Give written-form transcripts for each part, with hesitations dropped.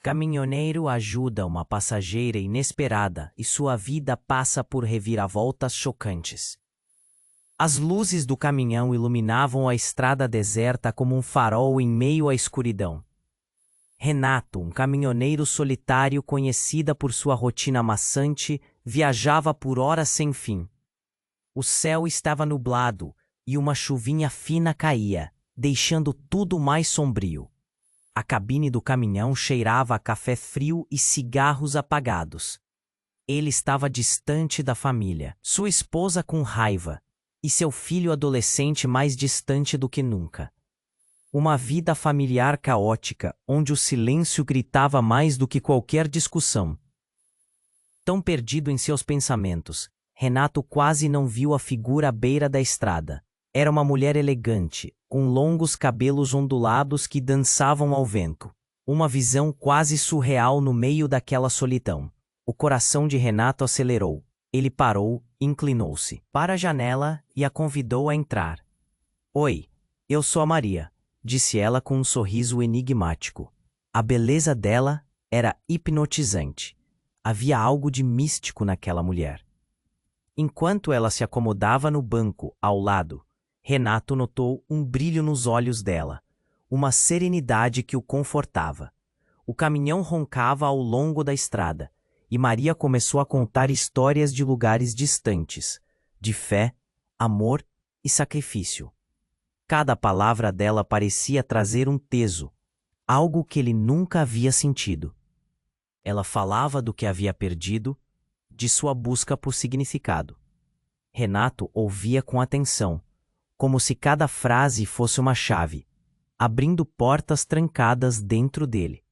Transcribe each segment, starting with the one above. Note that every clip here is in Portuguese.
Caminhoneiro ajuda uma passageira inesperada e sua vida passa por reviravoltas chocantes. As luzes do caminhão iluminavam a estrada deserta como um farol em meio à escuridão. Renato, um caminhoneiro solitário conhecida por sua rotina maçante, viajava por horas sem fim. O céu estava nublado e uma chuvinha fina caía, deixando tudo mais sombrio. A cabine do caminhão cheirava a café frio e cigarros apagados. Ele estava distante da família, sua esposa com raiva, e seu filho adolescente mais distante do que nunca. Uma vida familiar caótica, onde o silêncio gritava mais do que qualquer discussão. Tão perdido em seus pensamentos, Renato quase não viu a figura à beira da estrada. Era uma mulher elegante, com longos cabelos ondulados que dançavam ao vento. Uma visão quase surreal no meio daquela solidão. O coração de Renato acelerou. Ele parou, inclinou-se para a janela e a convidou a entrar. "Oi, eu sou a Maria", disse ela com um sorriso enigmático. A beleza dela era hipnotizante. Havia algo de místico naquela mulher. Enquanto ela se acomodava no banco ao lado, Renato notou um brilho nos olhos dela, uma serenidade que o confortava. O caminhão roncava ao longo da estrada, e Maria começou a contar histórias de lugares distantes, de fé, amor e sacrifício. Cada palavra dela parecia trazer um peso, algo que ele nunca havia sentido. Ela falava do que havia perdido, de sua busca por significado. Renato ouvia com atenção, como se cada frase fosse uma chave, abrindo portas trancadas dentro dele.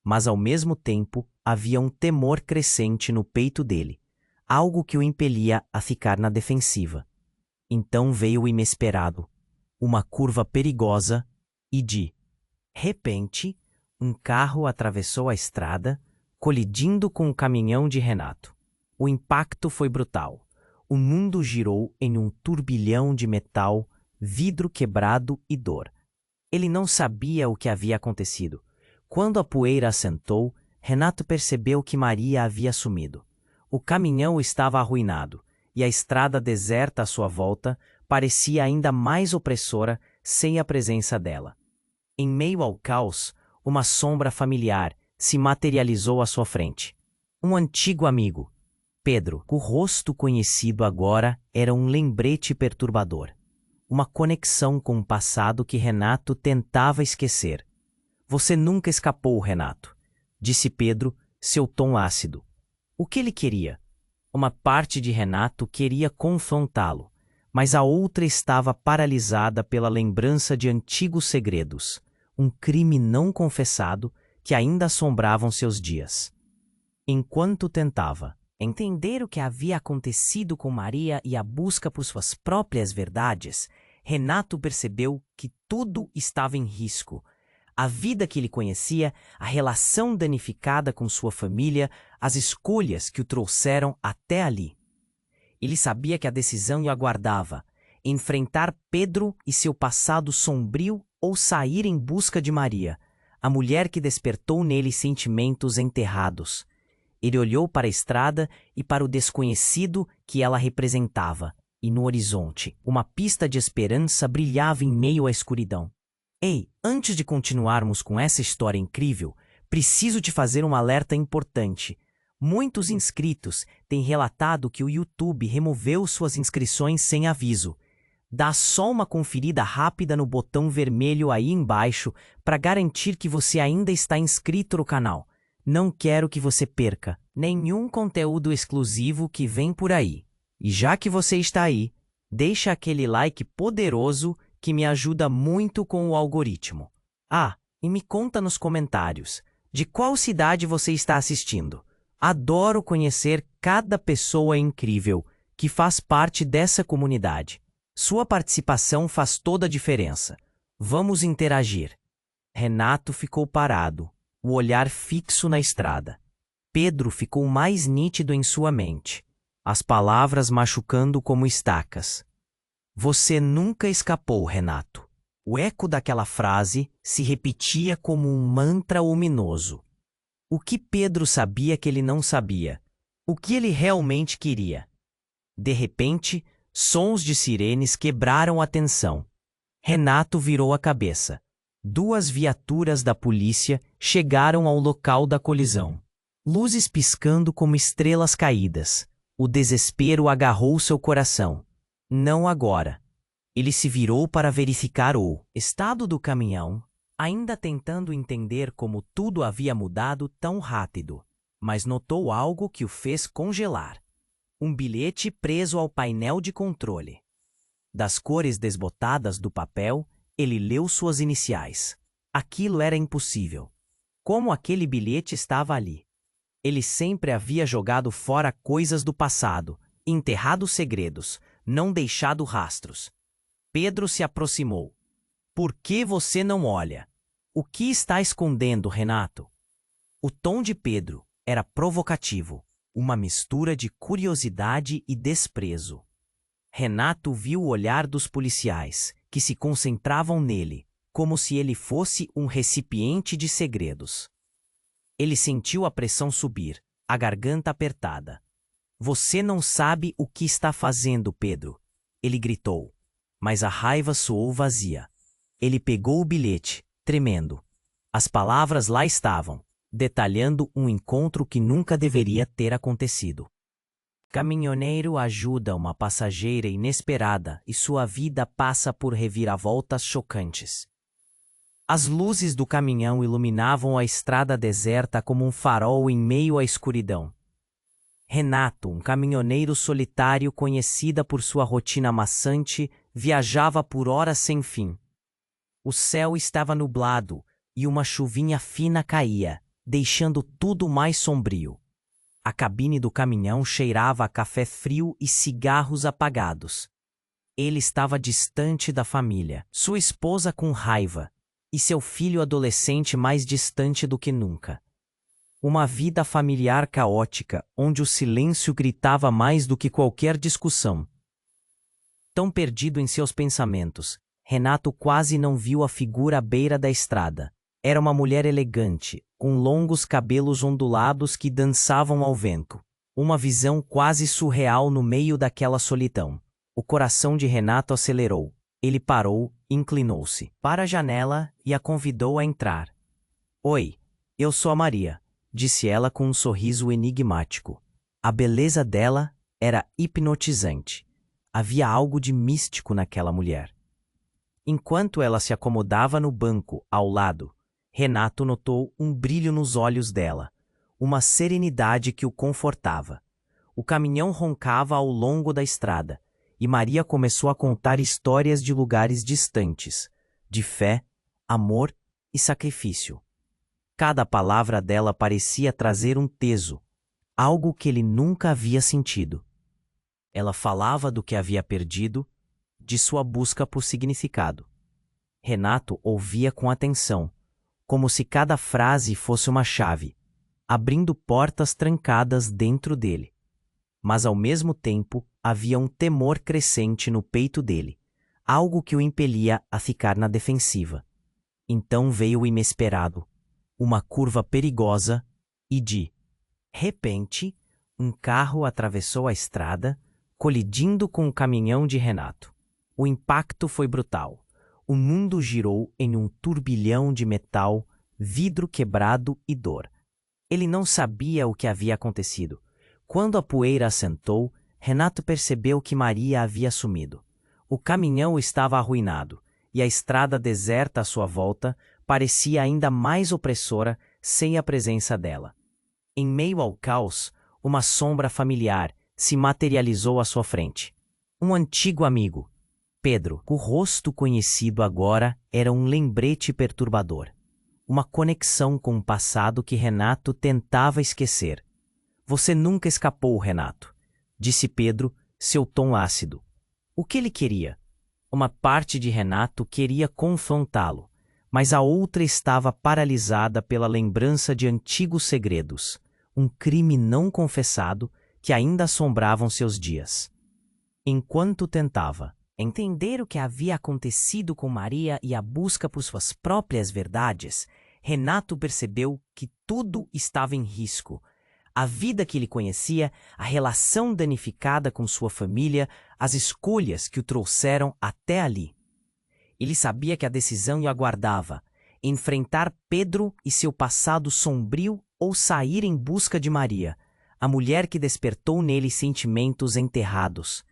Mas ao mesmo tempo havia um temor crescente no peito dele, algo que o impelia a ficar na defensiva. Então veio o inesperado, uma curva perigosa e de repente, um carro atravessou a estrada, colidindo com o caminhão de Renato. O impacto foi brutal. O mundo girou em um turbilhão de metal, vidro quebrado e dor. Ele não sabia o que havia acontecido. Quando a poeira assentou, Renato percebeu que Maria havia sumido. O caminhão estava arruinado, e a estrada deserta à sua volta parecia ainda mais opressora sem a presença dela. Em meio ao caos, uma sombra familiar se materializou à sua frente. Um antigo amigo, Pedro. O rosto conhecido agora era um lembrete perturbador. Uma conexão com o passado que Renato tentava esquecer. "Você nunca escapou, Renato", disse Pedro, seu tom ácido. O que ele queria? Uma parte de Renato queria confrontá-lo, mas a outra estava paralisada pela lembrança de antigos segredos, um crime não confessado que ainda assombravam seus dias. Enquanto tentava entender o que havia acontecido com Maria e a busca por suas próprias verdades, Renato percebeu que tudo estava em risco. A vida que ele conhecia, a relação danificada com sua família, as escolhas que o trouxeram até ali. Ele sabia que a decisão o aguardava: enfrentar Pedro e seu passado sombrio ou sair em busca de Maria, a mulher que despertou nele sentimentos enterrados. Ele olhou para a estrada e para o desconhecido que ela representava, e no horizonte, uma pista de esperança brilhava em meio à escuridão. Ei, antes de continuarmos com essa história incrível, preciso te fazer um alerta importante. Muitos inscritos têm relatado que o YouTube removeu suas inscrições sem aviso. Dá só uma conferida rápida no botão vermelho aí embaixo para garantir que você ainda está inscrito no canal. Não quero que você perca nenhum conteúdo exclusivo que vem por aí. E já que você está aí, deixa aquele like poderoso que me ajuda muito com o algoritmo. Ah, e me conta nos comentários, de qual cidade você está assistindo? Adoro conhecer cada pessoa incrível que faz parte dessa comunidade. Sua participação faz toda a diferença. Vamos interagir. Renato ficou parado, o olhar fixo na estrada. Pedro ficou mais nítido em sua mente, as palavras machucando como estacas. "Você nunca escapou, Renato." O eco daquela frase se repetia como um mantra ominoso. O que Pedro sabia que ele não sabia? O que ele realmente queria? De repente, sons de sirenes quebraram a tensão. Renato virou a cabeça. 2 viaturas da polícia chegaram ao local da colisão. Luzes piscando como estrelas caídas. O desespero agarrou seu coração. Não agora. Ele se virou para verificar o estado do caminhão, ainda tentando entender como tudo havia mudado tão rápido, mas notou algo que o fez congelar. Um bilhete preso ao painel de controle. Das cores desbotadas do papel, ele leu suas iniciais. Aquilo era impossível. Como aquele bilhete estava ali? Ele sempre havia jogado fora coisas do passado, enterrado segredos, não deixado rastros. Pedro se aproximou. Por que você não olha? O que está escondendo, Renato? O tom de Pedro era provocativo, uma mistura de curiosidade e desprezo. Renato viu o olhar dos policiais, que se concentravam nele, como se ele fosse um recipiente de segredos. Ele sentiu a pressão subir, a garganta apertada. Você não sabe o que está fazendo, Pedro, ele gritou. Mas a raiva soou vazia. Ele pegou o bilhete, tremendo. As palavras lá estavam, detalhando um encontro que nunca deveria ter acontecido. Caminhoneiro ajuda uma passageira inesperada e sua vida passa por reviravoltas chocantes. As luzes do caminhão iluminavam a estrada deserta como um farol em meio à escuridão. Renato, um caminhoneiro solitário conhecida por sua rotina maçante, viajava por horas sem fim. O céu estava nublado e uma chuvinha fina caía, deixando tudo mais sombrio. A cabine do caminhão cheirava a café frio e cigarros apagados. Ele estava distante da família, sua esposa com raiva, e seu filho adolescente mais distante do que nunca. Uma vida familiar caótica, onde o silêncio gritava mais do que qualquer discussão. Tão perdido em seus pensamentos, Renato quase não viu a figura à beira da estrada. Era uma mulher elegante, com longos cabelos ondulados que dançavam ao vento. Uma visão quase surreal no meio daquela solidão. O coração de Renato acelerou. Ele parou, inclinou-se para a janela e a convidou a entrar. Oi, eu sou a Maria, disse ela com um sorriso enigmático. A beleza dela era hipnotizante. Havia algo de místico naquela mulher. Enquanto ela se acomodava no banco ao lado, Renato notou um brilho nos olhos dela, uma serenidade que o confortava. O caminhão roncava ao longo da estrada, e Maria começou a contar histórias de lugares distantes, de fé, amor e sacrifício. Cada palavra dela parecia trazer um peso, algo que ele nunca havia sentido. Ela falava do que havia perdido, de sua busca por significado. Renato ouvia com atenção, como se cada frase fosse uma chave, abrindo portas trancadas dentro dele. Mas ao mesmo tempo havia um temor crescente no peito dele, algo que o impelia a ficar na defensiva. Então veio o inesperado, uma curva perigosa e de repente, um carro atravessou a estrada, colidindo com o caminhão de Renato. O impacto foi brutal. O mundo girou em um turbilhão de metal, vidro quebrado e dor. Ele não sabia o que havia acontecido. Quando a poeira assentou, Renato percebeu que Maria havia sumido. O caminhão estava arruinado, e a estrada deserta à sua volta parecia ainda mais opressora sem a presença dela. Em meio ao caos, uma sombra familiar se materializou à sua frente. Um antigo amigo, Pedro. O rosto conhecido agora era um lembrete perturbador. Uma conexão com o passado que Renato tentava esquecer. Você nunca escapou, Renato, disse Pedro, seu tom ácido. O que ele queria? Uma parte de Renato queria confrontá-lo, mas a outra estava paralisada pela lembrança de antigos segredos, um crime não confessado que ainda assombravam seus dias. Enquanto tentava entender o que havia acontecido com Maria e a busca por suas próprias verdades, Renato percebeu que tudo estava em risco. A vida que ele conhecia, a relação danificada com sua família, as escolhas que o trouxeram até ali. Ele sabia que a decisão o aguardava: enfrentar Pedro e seu passado sombrio ou sair em busca de Maria, a mulher que despertou nele sentimentos enterrados.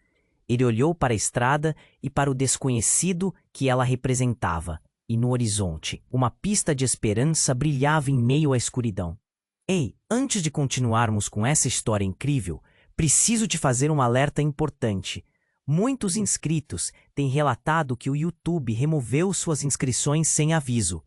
Ele olhou para a estrada e para o desconhecido que ela representava, e no horizonte, uma pista de esperança brilhava em meio à escuridão. Ei, antes de continuarmos com essa história incrível, preciso te fazer um alerta importante. Muitos inscritos têm relatado que o YouTube removeu suas inscrições sem aviso.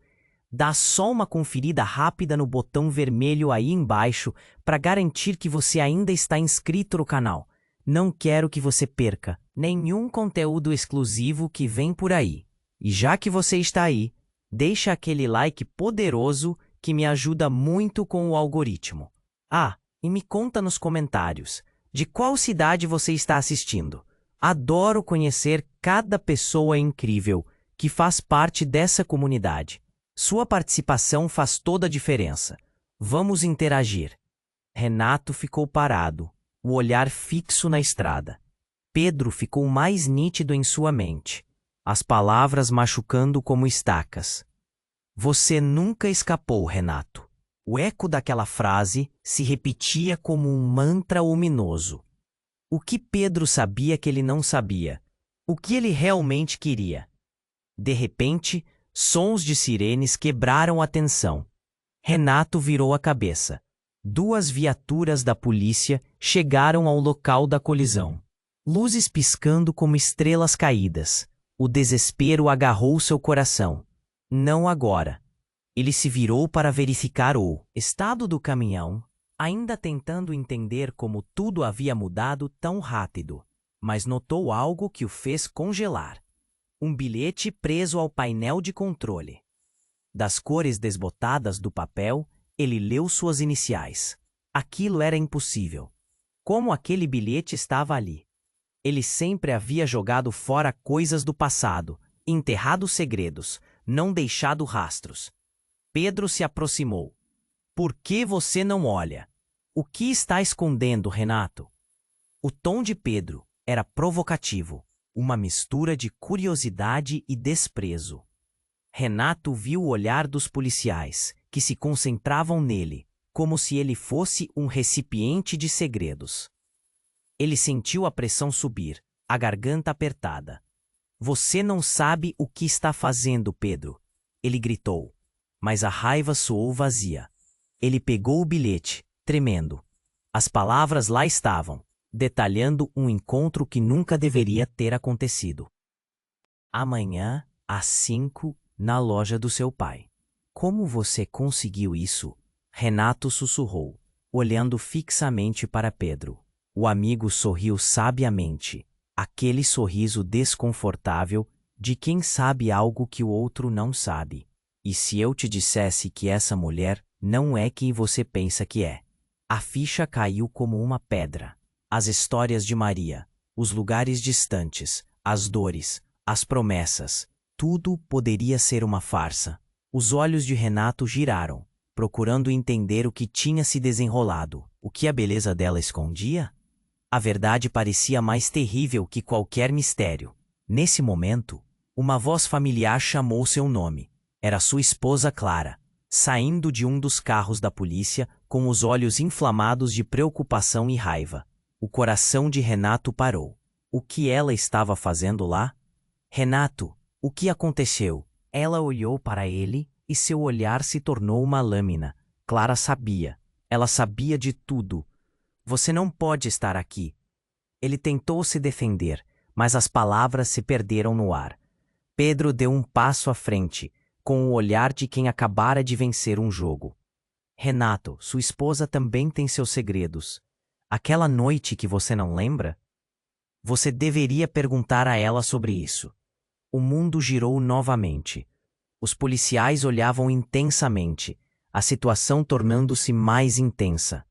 Dá só uma conferida rápida no botão vermelho aí embaixo para garantir que você ainda está inscrito no canal. Não quero que você perca nenhum conteúdo exclusivo que vem por aí. E já que você está aí, deixa aquele like poderoso que me ajuda muito com o algoritmo. Ah, e me conta nos comentários, de qual cidade você está assistindo? Adoro conhecer cada pessoa incrível que faz parte dessa comunidade. Sua participação faz toda a diferença. Vamos interagir. Renato ficou parado, o olhar fixo na estrada. Pedro ficou mais nítido em sua mente, as palavras machucando como estacas. Você nunca escapou, Renato. O eco daquela frase se repetia como um mantra ominoso. O que Pedro sabia que ele não sabia? O que ele realmente queria? De repente, sons de sirenes quebraram a tensão. Renato virou a cabeça. 2 viaturas da polícia chegaram ao local da colisão. Luzes piscando como estrelas caídas. O desespero agarrou seu coração. Não agora. Ele se virou para verificar o estado do caminhão, ainda tentando entender como tudo havia mudado tão rápido, mas notou algo que o fez congelar. Um bilhete preso ao painel de controle. Das cores desbotadas do papel, ele leu suas iniciais. Aquilo era impossível. Como aquele bilhete estava ali? Ele sempre havia jogado fora coisas do passado, enterrado segredos, não deixado rastros. Pedro se aproximou. Por que você não olha? O que está escondendo, Renato? O tom de Pedro era provocativo, uma mistura de curiosidade e desprezo. Renato viu o olhar dos policiais, que se concentravam nele, como se ele fosse um recipiente de segredos. Ele sentiu a pressão subir, a garganta apertada. Você não sabe o que está fazendo, Pedro, ele gritou, mas a raiva soou vazia. Ele pegou o bilhete, tremendo. As palavras lá estavam, detalhando um encontro que nunca deveria ter acontecido. Amanhã, às 5, na loja do seu pai. Como você conseguiu isso? Renato sussurrou, olhando fixamente para Pedro. O amigo sorriu sabiamente, aquele sorriso desconfortável de quem sabe algo que o outro não sabe. E se eu te dissesse que essa mulher não é quem você pensa que é? A ficha caiu como uma pedra. As histórias de Maria, os lugares distantes, as dores, as promessas, tudo poderia ser uma farsa. Os olhos de Renato giraram, procurando entender o que tinha se desenrolado. O que a beleza dela escondia? A verdade parecia mais terrível que qualquer mistério. Nesse momento, uma voz familiar chamou seu nome. Era sua esposa Clara, saindo de um dos carros da polícia com os olhos inflamados de preocupação e raiva. O coração de Renato parou. O que ela estava fazendo lá? Renato, o que aconteceu? Ela olhou para ele e seu olhar se tornou uma lâmina. Clara sabia. Ela sabia de tudo. Você não pode estar aqui. Ele tentou se defender, mas as palavras se perderam no ar. Pedro deu um passo à frente, com o olhar de quem acabara de vencer um jogo. Renato, sua esposa também tem seus segredos. Aquela noite que você não lembra? Você deveria perguntar a ela sobre isso. O mundo girou novamente. Os policiais olhavam intensamente, a situação tornando-se mais intensa.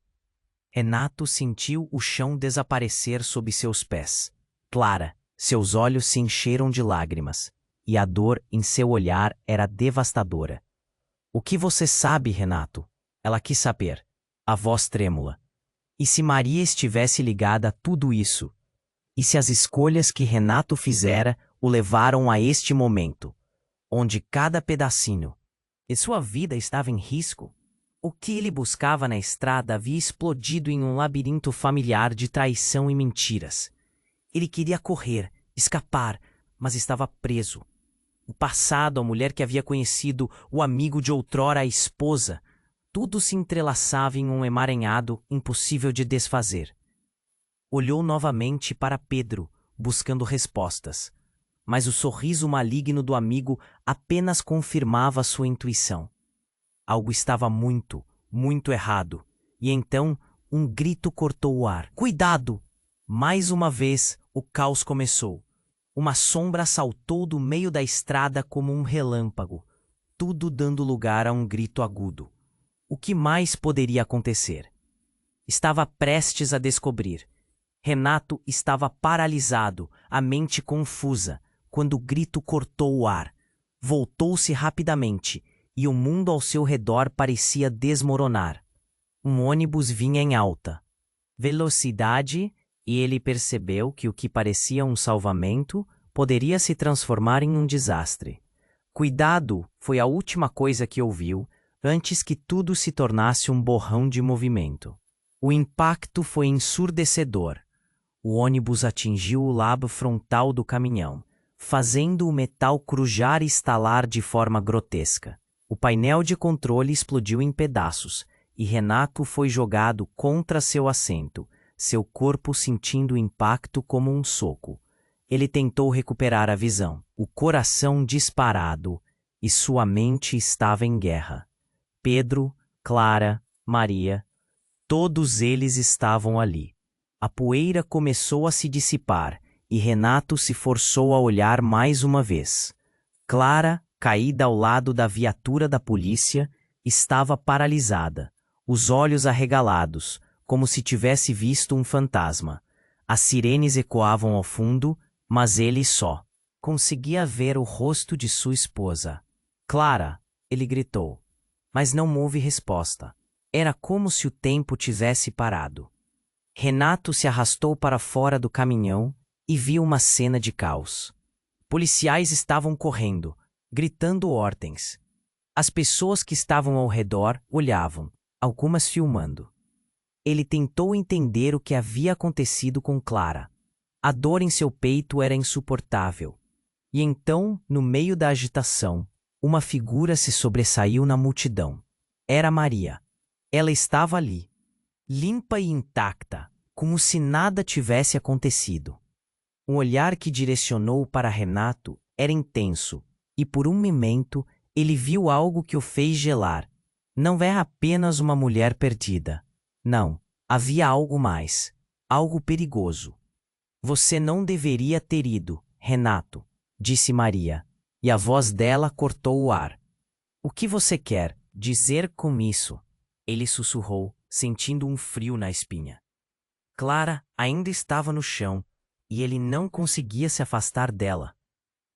Renato sentiu o chão desaparecer sob seus pés. Clara, seus olhos se encheram de lágrimas, e a dor em seu olhar era devastadora. O que você sabe, Renato? Ela quis saber, a voz trêmula. E se Maria estivesse ligada a tudo isso? E se as escolhas que Renato fizera o levaram a este momento, onde cada pedacinho de sua vida estava em risco? O que ele buscava na estrada havia explodido em um labirinto familiar de traição e mentiras. Ele queria correr, escapar, mas estava preso. O passado, a mulher que havia conhecido, o amigo de outrora, a esposa, tudo se entrelaçava em um emaranhado impossível de desfazer. Olhou novamente para Pedro, buscando respostas, mas o sorriso maligno do amigo apenas confirmava sua intuição. Algo estava muito, muito errado, e então um grito cortou o ar. Cuidado! Mais uma vez, o caos começou. Uma sombra saltou do meio da estrada como um relâmpago, tudo dando lugar a um grito agudo. O que mais poderia acontecer? Estava prestes a descobrir. Renato estava paralisado, a mente confusa, quando o grito cortou o ar. Voltou-se rapidamente, e o mundo ao seu redor parecia desmoronar. Um ônibus vinha em alta velocidade, e ele percebeu que o que parecia um salvamento poderia se transformar em um desastre. Cuidado foi a última coisa que ouviu, antes que tudo se tornasse um borrão de movimento. O impacto foi ensurdecedor. O ônibus atingiu o lado frontal do caminhão, fazendo o metal crujar e estalar de forma grotesca. O painel de controle explodiu em pedaços, e Renato foi jogado contra seu assento, seu corpo sentindo o impacto como um soco. Ele tentou recuperar a visão, o coração disparado, e sua mente estava em guerra. Pedro, Clara, Maria, todos eles estavam ali. A poeira começou a se dissipar, e Renato se forçou a olhar mais uma vez. Clara, caída ao lado da viatura da polícia, estava paralisada, os olhos arregalados, como se tivesse visto um fantasma. As sirenes ecoavam ao fundo, mas ele só conseguia ver o rosto de sua esposa. Clara, ele gritou, mas não houve resposta. Era como se o tempo tivesse parado. Renato se arrastou para fora do caminhão e viu uma cena de caos. Policiais estavam correndo, gritando ordens. As pessoas que estavam ao redor olhavam, algumas filmando. Ele tentou entender o que havia acontecido com Clara. A dor em seu peito era insuportável. E então, no meio da agitação, uma figura se sobressaiu na multidão. Era Maria. Ela estava ali, limpa e intacta, como se nada tivesse acontecido. O olhar que direcionou para Renato era intenso, e por um momento ele viu algo que o fez gelar. Não era apenas uma mulher perdida. Não, havia algo mais, algo perigoso. Você não deveria ter ido, Renato, disse Maria, e a voz dela cortou o ar. O que você quer dizer com isso? Ele sussurrou, sentindo um frio na espinha. Clara ainda estava no chão, e ele não conseguia se afastar dela.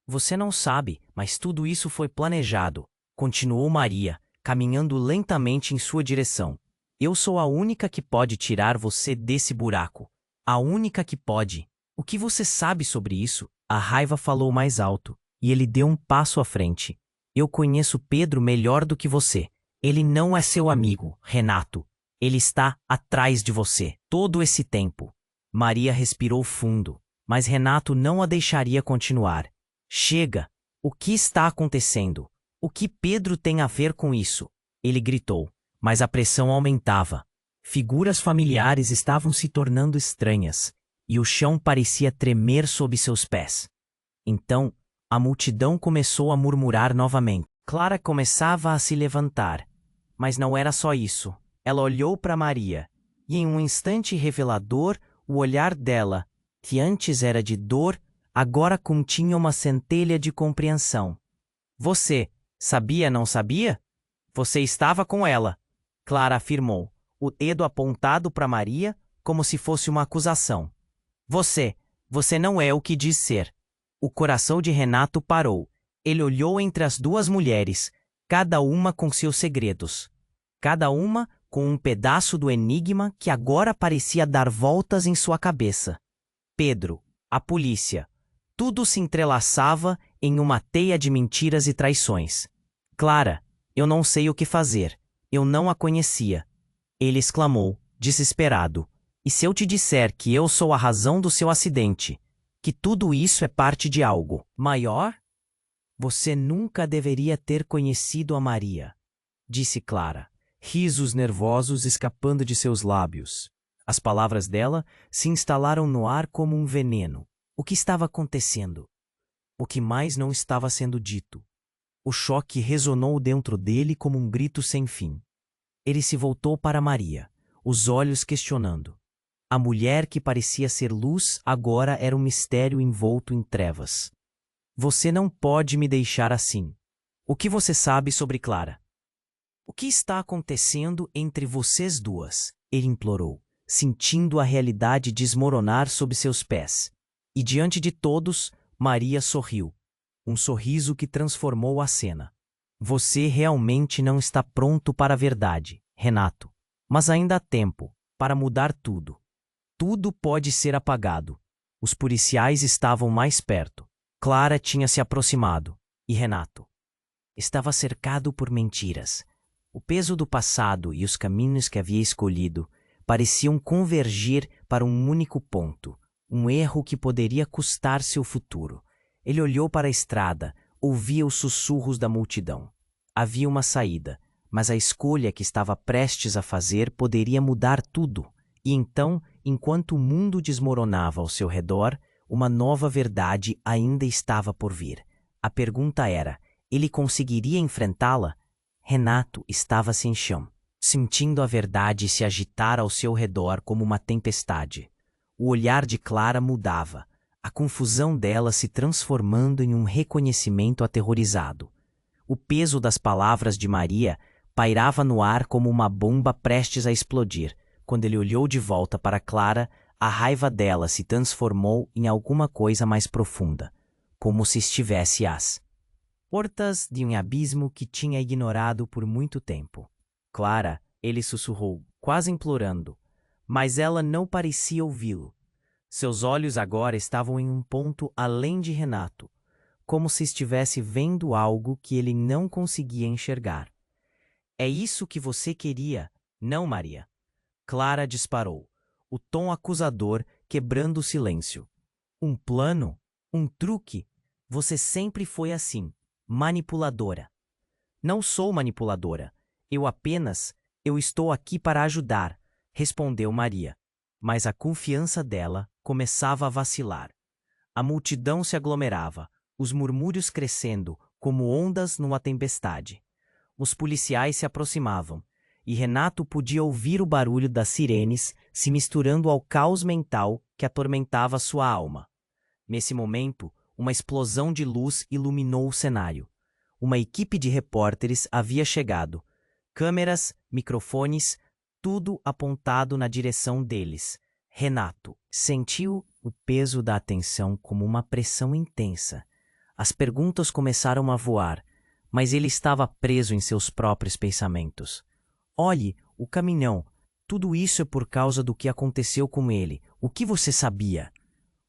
Você não sabe, mas tudo isso foi planejado, continuou Maria, caminhando lentamente em sua direção. Eu sou a única que pode tirar você desse buraco. A única que pode. O que você sabe sobre isso? A raiva falou mais alto, e ele deu um passo à frente. Eu conheço Pedro melhor do que você. Ele não é seu amigo, Renato. Ele está atrás de você, todo esse tempo. Maria respirou fundo, mas Renato não a deixaria continuar. Chega! O que está acontecendo? O que Pedro tem a ver com isso? Ele gritou, mas a pressão aumentava. Figuras familiares estavam se tornando estranhas, e o chão parecia tremer sob seus pés. Então, a multidão começou a murmurar novamente. Clara começava a se levantar, mas não era só isso. Ela olhou para Maria, e em um instante revelador, o olhar dela, que antes era de dor, agora continha uma centelha de compreensão. Você, sabia, não sabia? Você estava com ela, Clara afirmou, o dedo apontado para Maria como se fosse uma acusação. Você não é o que diz ser. O coração de Renato parou. Ele olhou entre as duas mulheres, cada uma com seus segredos, cada uma com um pedaço do enigma que agora parecia dar voltas em sua cabeça. Pedro, a polícia, tudo se entrelaçava em uma teia de mentiras e traições. Clara, eu não sei o que fazer, eu não a conhecia. Ele exclamou, desesperado. E se eu te disser que eu sou a razão do seu acidente, que tudo isso é parte de algo maior? Você nunca deveria ter conhecido a Maria, disse Clara, risos nervosos escapando de seus lábios. As palavras dela se instalaram no ar como um veneno. O que estava acontecendo? O que mais não estava sendo dito? O choque ressonou dentro dele como um grito sem fim. Ele se voltou para Maria, os olhos questionando. A mulher que parecia ser luz agora era um mistério envolto em trevas. Você não pode me deixar assim. O que você sabe sobre Clara? O que está acontecendo entre vocês duas? Ele implorou, sentindo a realidade desmoronar sob seus pés. E diante de todos, Maria sorriu. Um sorriso que transformou a cena. Você realmente não está pronto para a verdade, Renato. Mas ainda há tempo para mudar tudo. Tudo pode ser apagado. Os policiais estavam mais perto. Clara tinha se aproximado. E Renato estava cercado por mentiras. O peso do passado e os caminhos que havia escolhido pareciam convergir para um único ponto. Um erro que poderia custar seu futuro. Ele olhou para a estrada, ouvia os sussurros da multidão. Havia uma saída, mas a escolha que estava prestes a fazer poderia mudar tudo. E então, enquanto o mundo desmoronava ao seu redor, uma nova verdade ainda estava por vir. A pergunta era, ele conseguiria enfrentá-la? Renato estava sem chão, sentindo a verdade se agitar ao seu redor como uma tempestade. O olhar de Clara mudava, a confusão dela se transformando em um reconhecimento aterrorizado. O peso das palavras de Maria pairava no ar como uma bomba prestes a explodir. Quando ele olhou de volta para Clara, a raiva dela se transformou em alguma coisa mais profunda, como se estivesse às portas de um abismo que tinha ignorado por muito tempo. Clara, ele sussurrou, quase implorando, mas ela não parecia ouvi-lo. Seus olhos agora estavam em um ponto além de Renato, como se estivesse vendo algo que ele não conseguia enxergar. É isso que você queria, não, Maria? Clara disparou, o tom acusador quebrando o silêncio. Um plano? Um truque? Você sempre foi assim, manipuladora. Não sou manipuladora. Eu estou aqui para ajudar, respondeu Maria. Mas a confiança dela começava a vacilar. A multidão se aglomerava, os murmúrios crescendo como ondas numa tempestade. Os policiais se aproximavam, e Renato podia ouvir o barulho das sirenes se misturando ao caos mental que atormentava sua alma. Nesse momento, uma explosão de luz iluminou o cenário. Uma equipe de repórteres havia chegado. Câmeras, microfones, tudo apontado na direção deles. Renato sentiu o peso da atenção como uma pressão intensa. As perguntas começaram a voar, mas ele estava preso em seus próprios pensamentos. Olhe, o caminhão. Tudo isso é por causa do que aconteceu com ele. O que você sabia?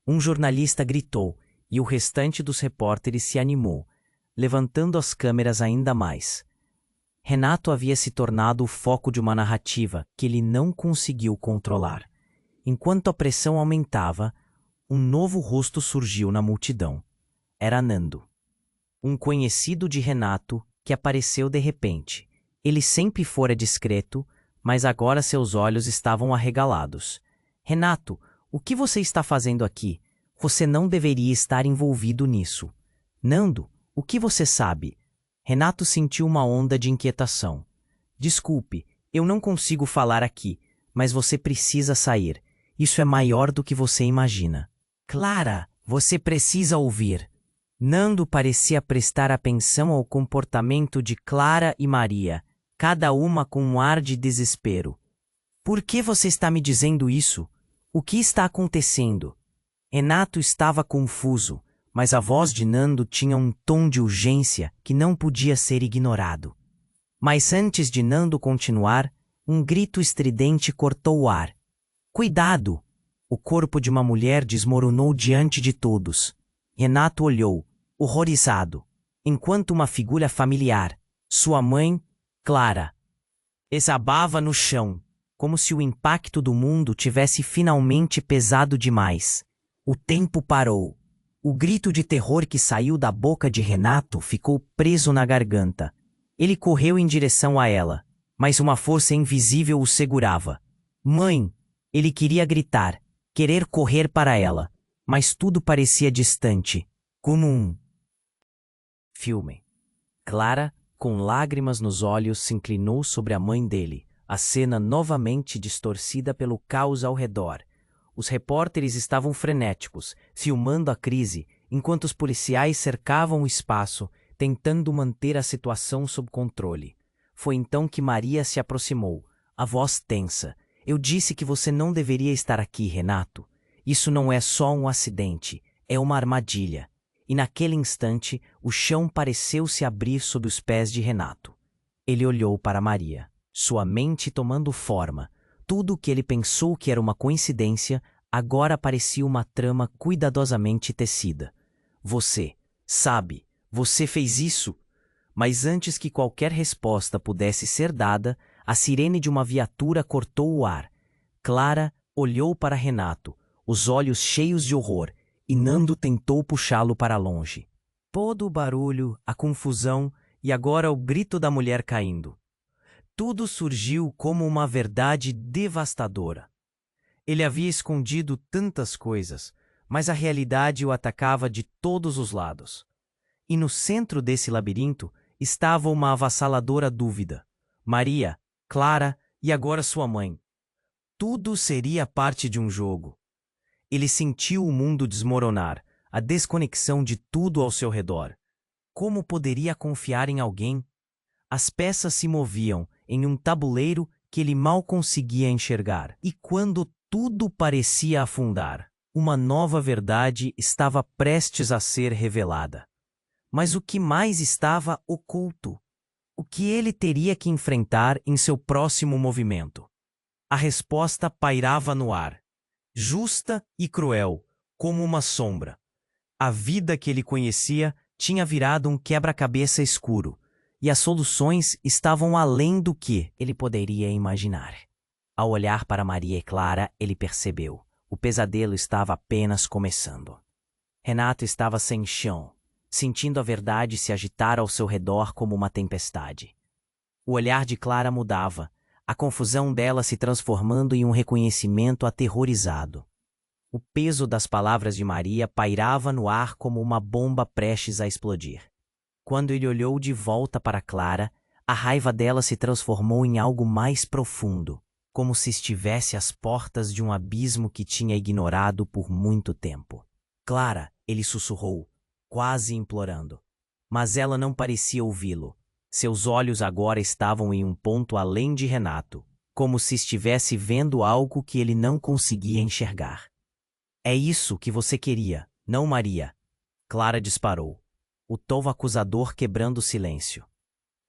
Um jornalista gritou, e o restante dos repórteres se animou, levantando as câmeras ainda mais. Renato havia se tornado o foco de uma narrativa que ele não conseguiu controlar. Enquanto a pressão aumentava, um novo rosto surgiu na multidão. Era Nando. Um conhecido de Renato que apareceu de repente. Ele sempre fora discreto, mas agora seus olhos estavam arregalados. Renato, o que você está fazendo aqui? Você não deveria estar envolvido nisso. Nando, o que você sabe? Renato sentiu uma onda de inquietação. Desculpe, eu não consigo falar aqui, mas você precisa sair. Isso é maior do que você imagina. Clara, você precisa ouvir. Nando parecia prestar atenção ao comportamento de Clara e Maria, cada uma com um ar de desespero. Por que você está me dizendo isso? O que está acontecendo? Renato estava confuso, mas a voz de Nando tinha um tom de urgência que não podia ser ignorado. Mas antes de Nando continuar, um grito estridente cortou o ar. Cuidado! O corpo de uma mulher desmoronou diante de todos. Renato olhou, horrorizado, enquanto uma figura familiar, sua mãe, Clara, exabava no chão, como se o impacto do mundo tivesse finalmente pesado demais. O tempo parou. O grito de terror que saiu da boca de Renato ficou preso na garganta. Ele correu em direção a ela, mas uma força invisível o segurava. Mãe! Ele queria gritar, querer correr para ela, mas tudo parecia distante, como um filme. Clara, com lágrimas nos olhos, se inclinou sobre a mãe dele, a cena novamente distorcida pelo caos ao redor. Os repórteres estavam frenéticos, filmando a crise, enquanto os policiais cercavam o espaço, tentando manter a situação sob controle. Foi então que Maria se aproximou, a voz tensa. Eu disse que você não deveria estar aqui, Renato. Isso não é só um acidente, é uma armadilha. E naquele instante, o chão pareceu se abrir sob os pés de Renato. Ele olhou para Maria, sua mente tomando forma. Tudo o que ele pensou que era uma coincidência, agora parecia uma trama cuidadosamente tecida. Você, sabe, você fez isso? Mas antes que qualquer resposta pudesse ser dada, a sirene de uma viatura cortou o ar. Clara olhou para Renato, os olhos cheios de horror, e Nando tentou puxá-lo para longe. Todo o barulho, a confusão e agora o grito da mulher caindo. Tudo surgiu como uma verdade devastadora. Ele havia escondido tantas coisas, mas a realidade o atacava de todos os lados. E no centro desse labirinto estava uma avassaladora dúvida. Maria, Clara e agora sua mãe. Tudo seria parte de um jogo. Ele sentiu o mundo desmoronar, a desconexão de tudo ao seu redor. Como poderia confiar em alguém? As peças se moviam em um tabuleiro que ele mal conseguia enxergar. E quando tudo parecia afundar, uma nova verdade estava prestes a ser revelada. Mas o que mais estava oculto? O que ele teria que enfrentar em seu próximo movimento? A resposta pairava no ar, justa e cruel, como uma sombra. A vida que ele conhecia tinha virado um quebra-cabeça escuro, e as soluções estavam além do que ele poderia imaginar. Ao olhar para Maria e Clara, ele percebeu. O pesadelo estava apenas começando. Renato estava sem chão, sentindo a verdade se agitar ao seu redor como uma tempestade. O olhar de Clara mudava, a confusão dela se transformando em um reconhecimento aterrorizado. O peso das palavras de Maria pairava no ar como uma bomba prestes a explodir. Quando ele olhou de volta para Clara, a raiva dela se transformou em algo mais profundo, como se estivesse às portas de um abismo que tinha ignorado por muito tempo. Clara, ele sussurrou, quase implorando. Mas ela não parecia ouvi-lo. Seus olhos agora estavam em um ponto além de Renato, como se estivesse vendo algo que ele não conseguia enxergar. É isso que você queria, não, Maria? Clara disparou, o tom acusador quebrando o silêncio.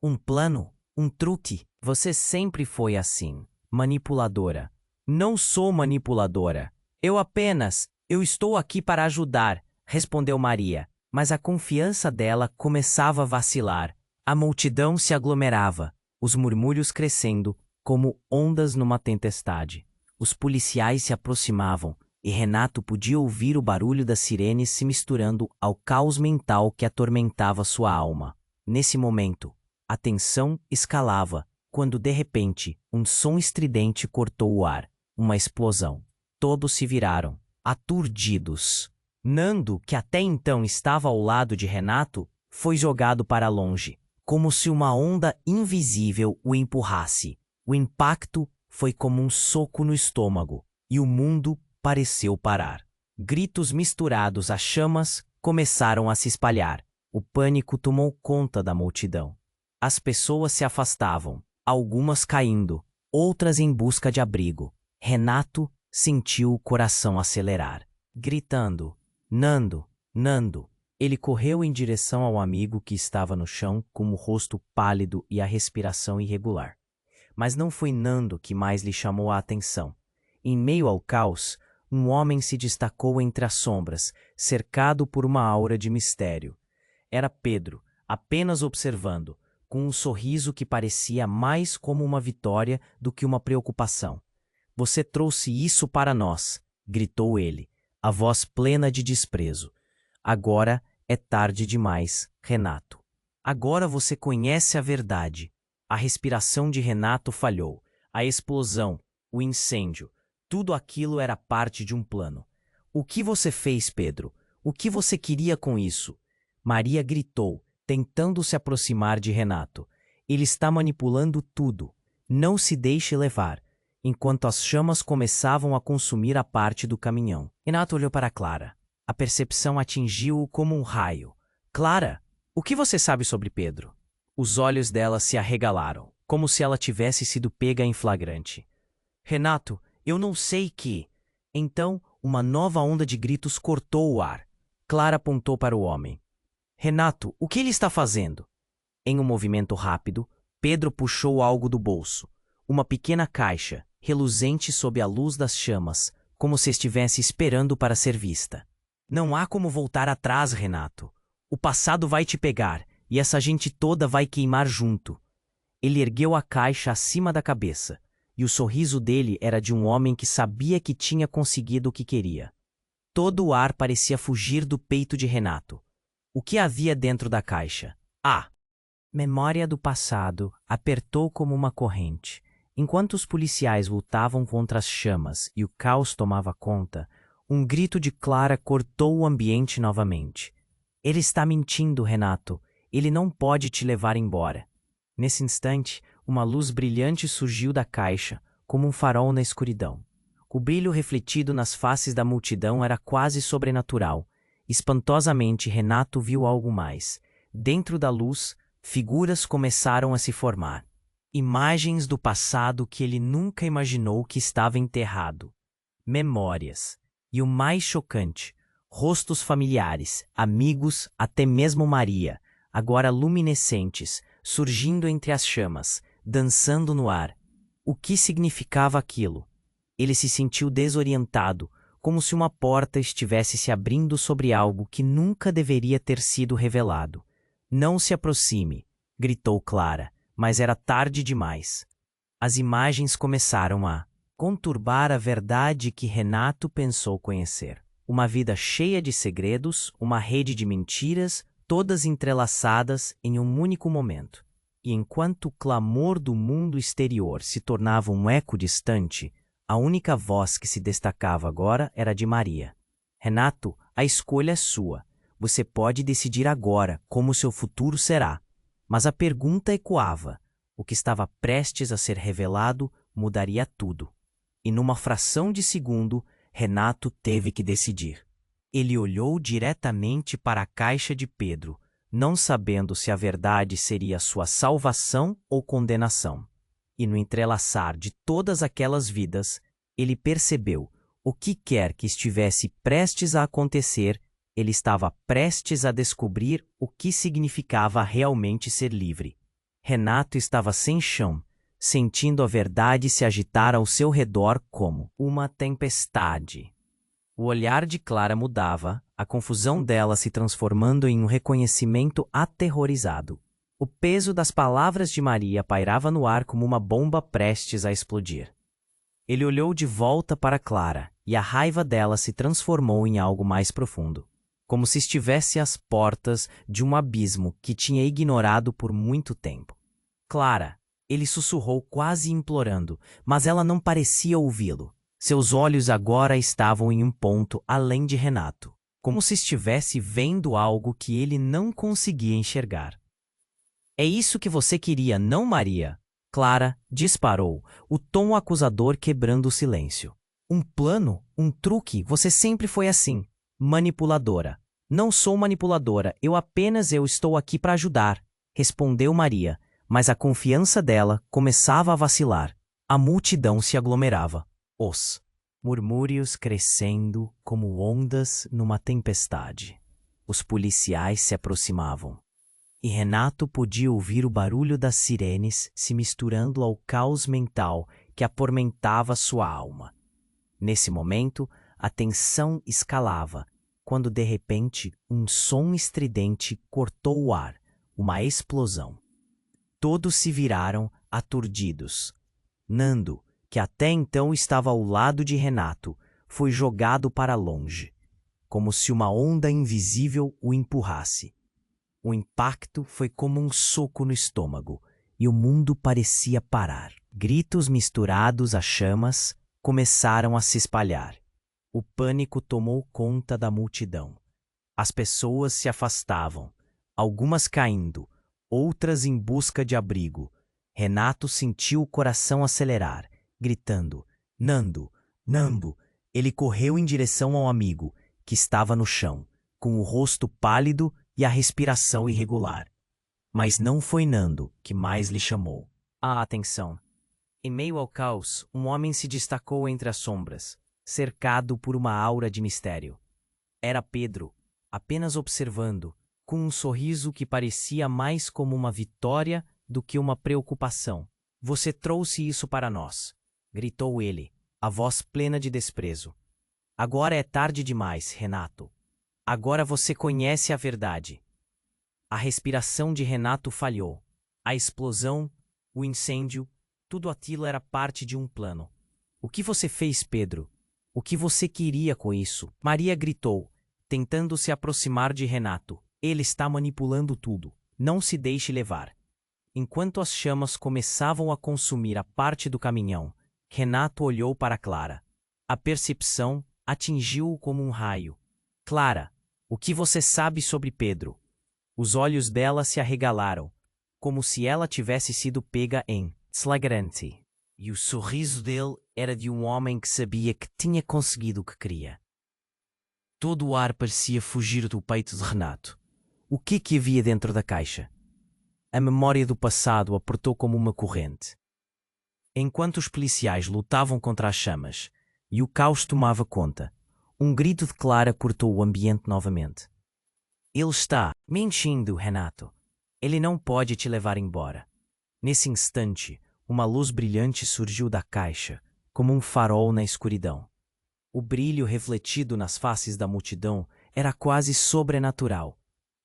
Um plano? Um truque? Você sempre foi assim, manipuladora. Não sou manipuladora. Eu estou aqui para ajudar, respondeu Maria, mas a confiança dela começava a vacilar. A multidão se aglomerava, os murmúrios crescendo, como ondas numa tempestade. Os policiais se aproximavam, e Renato podia ouvir o barulho das sirenes se misturando ao caos mental que atormentava sua alma. Nesse momento, a tensão escalava, quando de repente, um som estridente cortou o ar. Uma explosão. Todos se viraram, aturdidos. Nando, que até então estava ao lado de Renato, foi jogado para longe, como se uma onda invisível o empurrasse. O impacto foi como um soco no estômago, e o mundo pareceu parar. Gritos misturados a chamas começaram a se espalhar. O pânico tomou conta da multidão. As pessoas se afastavam, algumas caindo, outras em busca de abrigo. Renato sentiu o coração acelerar, gritando: Nando, Nando! Ele correu em direção ao amigo que estava no chão, com o rosto pálido e a respiração irregular. Mas não foi Nando que mais lhe chamou a atenção. Em meio ao caos, um homem se destacou entre as sombras, cercado por uma aura de mistério. Era Pedro, apenas observando, com um sorriso que parecia mais como uma vitória do que uma preocupação. "Você trouxe isso para nós", gritou ele, a voz plena de desprezo. "Agora é tarde demais, Renato. Agora você conhece a verdade." A respiração de Renato falhou. A explosão, o incêndio, tudo aquilo era parte de um plano. "O que você fez, Pedro? O que você queria com isso?" Maria gritou, tentando se aproximar de Renato. "Ele está manipulando tudo. Não se deixe levar." Enquanto as chamas começavam a consumir a parte do caminhão. Renato olhou para Clara. A percepção atingiu-o como um raio. "Clara, o que você sabe sobre Pedro?" Os olhos dela se arregalaram, como se ela tivesse sido pega em flagrante. "Renato, eu não sei que..." Então, uma nova onda de gritos cortou o ar. Clara apontou para o homem. "Renato, o que ele está fazendo?" Em um movimento rápido, Pedro puxou algo do bolso. Uma pequena caixa, reluzente sob a luz das chamas, como se estivesse esperando para ser vista. "Não há como voltar atrás, Renato. O passado vai te pegar, e essa gente toda vai queimar junto." Ele ergueu a caixa acima da cabeça, e o sorriso dele era de um homem que sabia que tinha conseguido o que queria. Todo o ar parecia fugir do peito de Renato. O que havia dentro da caixa? Memória do passado apertou como uma corrente. Enquanto os policiais lutavam contra as chamas e o caos tomava conta, um grito de Clara cortou o ambiente novamente. "Ele está mentindo, Renato. Ele não pode te levar embora." Nesse instante, uma luz brilhante surgiu da caixa, como um farol na escuridão. O brilho refletido nas faces da multidão era quase sobrenatural. Espantosamente, Renato viu algo mais. Dentro da luz, figuras começaram a se formar. Imagens do passado que ele nunca imaginou que estava enterrado. Memórias. E o mais chocante, rostos familiares, amigos, até mesmo Maria, agora luminescentes, surgindo entre as chamas, dançando no ar. O que significava aquilo? Ele se sentiu desorientado, como se uma porta estivesse se abrindo sobre algo que nunca deveria ter sido revelado. "Não se aproxime", gritou Clara, mas era tarde demais. As imagens começaram a conturbar a verdade que Renato pensou conhecer. Uma vida cheia de segredos, uma rede de mentiras, todas entrelaçadas em um único momento. E enquanto o clamor do mundo exterior se tornava um eco distante, a única voz que se destacava agora era de Maria. "Renato, a escolha é sua. Você pode decidir agora como seu futuro será." Mas a pergunta ecoava. O que estava prestes a ser revelado mudaria tudo. E numa fração de segundo, Renato teve que decidir. Ele olhou diretamente para a caixa de Pedro, não sabendo se a verdade seria sua salvação ou condenação. E no entrelaçar de todas aquelas vidas, ele percebeu o que quer que estivesse prestes a acontecer, ele estava prestes a descobrir o que significava realmente ser livre. Renato estava sem chão, sentindo a verdade se agitar ao seu redor como uma tempestade. O olhar de Clara mudava, a confusão dela se transformando em um reconhecimento aterrorizado. O peso das palavras de Maria pairava no ar como uma bomba prestes a explodir. Ele olhou de volta para Clara, e a raiva dela se transformou em algo mais profundo, como se estivesse às portas de um abismo que tinha ignorado por muito tempo. "Clara", ele sussurrou quase implorando, mas ela não parecia ouvi-lo. Seus olhos agora estavam em um ponto além de Renato, como se estivesse vendo algo que ele não conseguia enxergar. "É isso que você queria, não, Maria?" Clara disparou, o tom acusador quebrando o silêncio. "Um plano? Um truque? Você sempre foi assim. Manipuladora." "Não sou manipuladora, eu estou aqui para ajudar", respondeu Maria, mas a confiança dela começava a vacilar. A multidão se aglomerava. Os murmúrios crescendo como ondas numa tempestade. Os policiais se aproximavam. E Renato podia ouvir o barulho das sirenes se misturando ao caos mental que atormentava sua alma. Nesse momento, a tensão escalava, quando de repente um som estridente cortou o ar, uma explosão. Todos se viraram, aturdidos. Nando, que até então estava ao lado de Renato, foi jogado para longe, como se uma onda invisível o empurrasse. O impacto foi como um soco no estômago, e o mundo parecia parar. Gritos misturados a chamas começaram a se espalhar. O pânico tomou conta da multidão. As pessoas se afastavam, algumas caindo, outras em busca de abrigo. Renato sentiu o coração acelerar, gritando: Nando! Nando! Ele correu em direção ao amigo, que estava no chão, com o rosto pálido e a respiração irregular. Mas não foi Nando que mais lhe chamou. Ah, atenção! Em meio ao caos, um homem se destacou entre as sombras, cercado por uma aura de mistério. Era Pedro, apenas observando, com um sorriso que parecia mais como uma vitória do que uma preocupação. Você trouxe isso para nós, gritou ele, a voz plena de desprezo. Agora é tarde demais, Renato. Agora você conhece a verdade. A respiração de Renato falhou. A explosão, o incêndio, tudo aquilo era parte de um plano. O que você fez, Pedro? O que você queria com isso? Maria gritou, tentando se aproximar de Renato. Ele está manipulando tudo. Não se deixe levar. Enquanto as chamas começavam a consumir a parte do caminhão, Renato olhou para Clara. A percepção atingiu-o como um raio. Clara, o que você sabe sobre Pedro? Os olhos dela se arregalaram, como se ela tivesse sido pega em flagrante. E o sorriso dele era de um homem que sabia que tinha conseguido o que queria. Todo o ar parecia fugir do peito de Renato. O que havia dentro da caixa? A memória do passado apertou como uma corrente. Enquanto os policiais lutavam contra as chamas e o caos tomava conta, um grito de Clara cortou o ambiente novamente. Ele está mentindo, Renato. Ele não pode te levar embora. Nesse instante, uma luz brilhante surgiu da caixa, como um farol na escuridão. O brilho refletido nas faces da multidão era quase sobrenatural.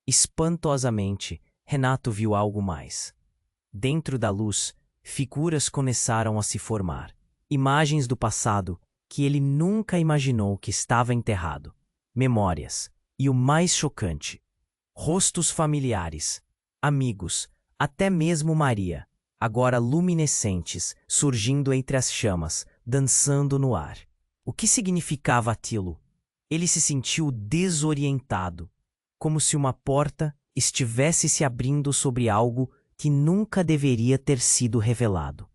Espantosamente, Renato viu algo mais. Dentro da luz, figuras começaram a se formar. Imagens do passado que ele nunca imaginou que estava enterrado. Memórias. E o mais chocante, rostos familiares, amigos, até mesmo Maria, agora luminescentes, surgindo entre as chamas, dançando no ar. O que significava aquilo? Ele se sentiu desorientado, como se uma porta estivesse se abrindo sobre algo que nunca deveria ter sido revelado.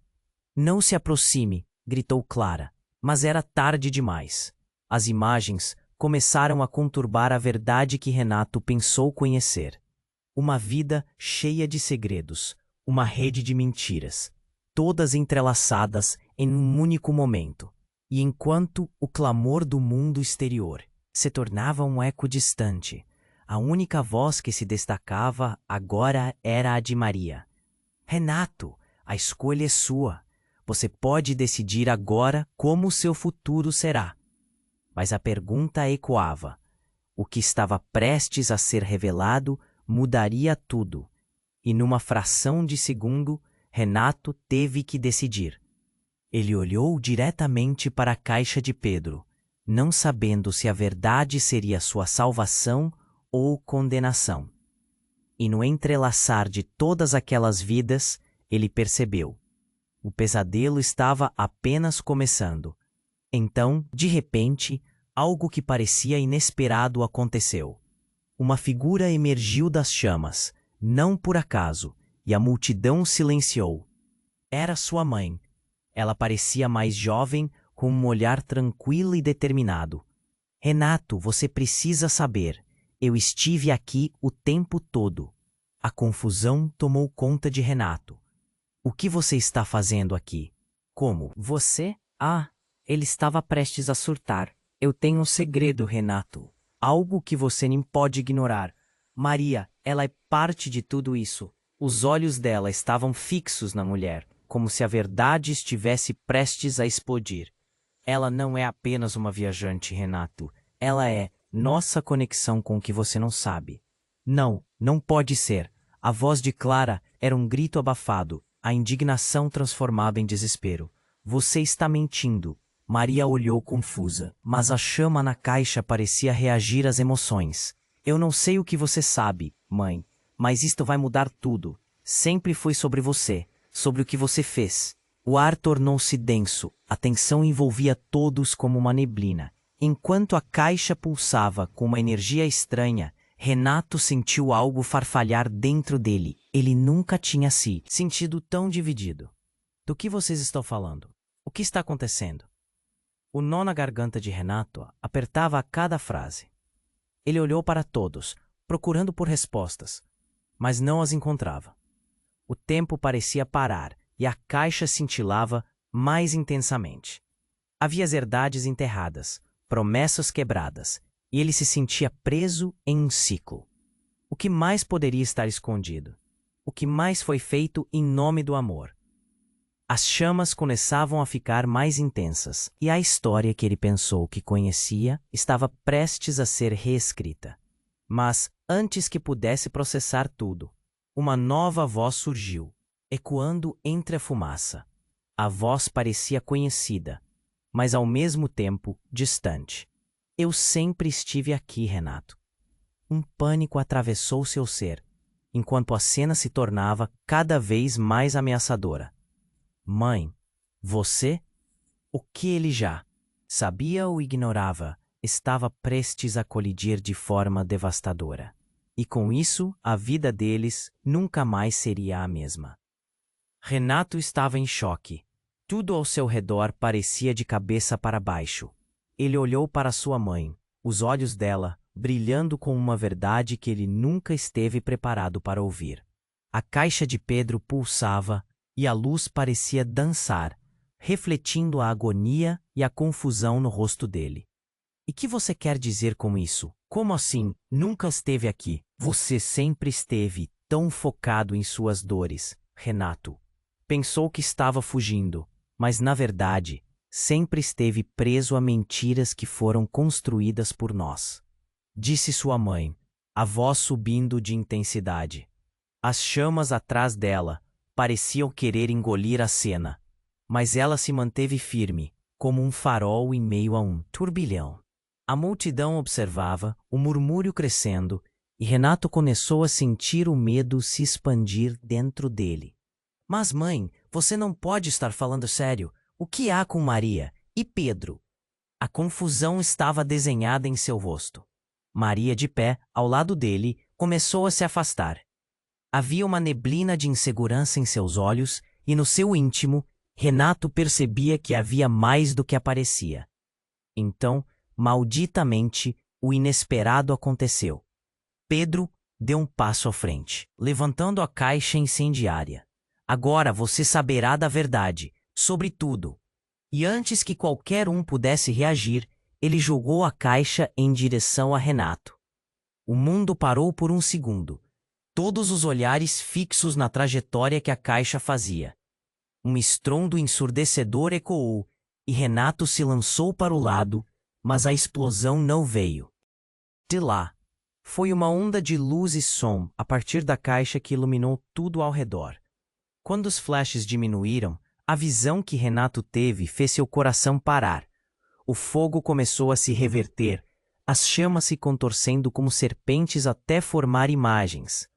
Não se aproxime, gritou Clara, mas era tarde demais. As imagens começaram a conturbar a verdade que Renato pensou conhecer. Uma vida cheia de segredos, uma rede de mentiras, todas entrelaçadas em um único momento. E enquanto o clamor do mundo exterior se tornava um eco distante, a única voz que se destacava agora era a de Maria. Renato, a escolha é sua. Você pode decidir agora como seu futuro será. Mas a pergunta ecoava. O que estava prestes a ser revelado mudaria tudo. E numa fração de segundo, Renato teve que decidir. Ele olhou diretamente para a caixa de Pedro, não sabendo se a verdade seria sua salvação ou condenação. E no entrelaçar de todas aquelas vidas, ele percebeu. O pesadelo estava apenas começando. Então, de repente, algo que parecia inesperado aconteceu. Uma figura emergiu das chamas, não por acaso, e a multidão silenciou. Era sua mãe. Ela parecia mais jovem, com um olhar tranquilo e determinado. Renato, você precisa saber. Eu estive aqui o tempo todo. A confusão tomou conta de Renato. O que você está fazendo aqui? Como? Você? Ah, ele estava prestes a surtar. Eu tenho um segredo, Renato. algo que você nem pode ignorar. Maria, ela é parte de tudo isso. Os olhos dela estavam fixos na mulher, como se a verdade estivesse prestes a explodir. Ela não é apenas uma viajante, Renato. Ela é nossa conexão com o que você não sabe. Não, não pode ser. A voz de Clara era um grito abafado, a indignação transformada em desespero. Você está mentindo. Maria olhou confusa, mas a chama na caixa parecia reagir às emoções. Eu não sei o que você sabe, mãe, mas isto vai mudar tudo. Sempre foi sobre você, sobre o que você fez. O ar tornou-se denso, a tensão envolvia todos como uma neblina. Enquanto a caixa pulsava com uma energia estranha, Renato sentiu algo farfalhar dentro dele. Ele nunca tinha se sentido tão dividido. Do que vocês estão falando? O que está acontecendo? O nó na garganta de Renato apertava a cada frase. Ele olhou para todos, procurando por respostas, mas não as encontrava. O tempo parecia parar e a caixa cintilava mais intensamente. Havia verdades enterradas, promessas quebradas, e ele se sentia preso em um ciclo. O que mais poderia estar escondido? O que mais foi feito em nome do amor? As chamas começavam a ficar mais intensas, e a história que ele pensou que conhecia estava prestes a ser reescrita. Mas, antes que pudesse processar tudo, uma nova voz surgiu, ecoando entre a fumaça. A voz parecia conhecida, mas ao mesmo tempo distante. Eu sempre estive aqui, Renato. Um pânico atravessou seu ser, enquanto a cena se tornava cada vez mais ameaçadora. Mãe, você? O que ele já sabia ou ignorava estava prestes a colidir de forma devastadora. E com isso, a vida deles nunca mais seria a mesma. Renato estava em choque. Tudo ao seu redor parecia de cabeça para baixo. Ele olhou para sua mãe, os olhos dela brilhando com uma verdade que ele nunca esteve preparado para ouvir. A caixa de Pedro pulsava e a luz parecia dançar, refletindo a agonia e a confusão no rosto dele. E que você quer dizer com isso? Como assim? Nunca esteve aqui. Você sempre esteve tão focado em suas dores, Renato. Pensou que estava fugindo, mas na verdade, sempre esteve preso a mentiras que foram construídas por nós. Disse sua mãe, a voz subindo de intensidade. As chamas atrás dela pareciam querer engolir a cena, mas ela se manteve firme, como um farol em meio a um turbilhão. A multidão observava, o murmúrio crescendo, e Renato começou a sentir o medo se expandir dentro dele. Mas mãe, você não pode estar falando sério. O que há com Maria e Pedro? A confusão estava desenhada em seu rosto. Maria, de pé, ao lado dele, começou a se afastar. Havia uma neblina de insegurança em seus olhos e no seu íntimo, Renato percebia que havia mais do que aparecia. Então, malditamente, o inesperado aconteceu. Pedro deu um passo à frente, levantando a caixa incendiária. Agora você saberá da verdade, sobre tudo. E antes que qualquer um pudesse reagir, ele jogou a caixa em direção a Renato. O mundo parou por um segundo. Todos os olhares fixos na trajetória que a caixa fazia. Um estrondo ensurdecedor ecoou, e Renato se lançou para o lado, mas a explosão não veio. De lá, foi uma onda de luz e som a partir da caixa que iluminou tudo ao redor. Quando os flashes diminuíram, a visão que Renato teve fez seu coração parar. O fogo começou a se reverter, as chamas se contorcendo como serpentes até formar imagens.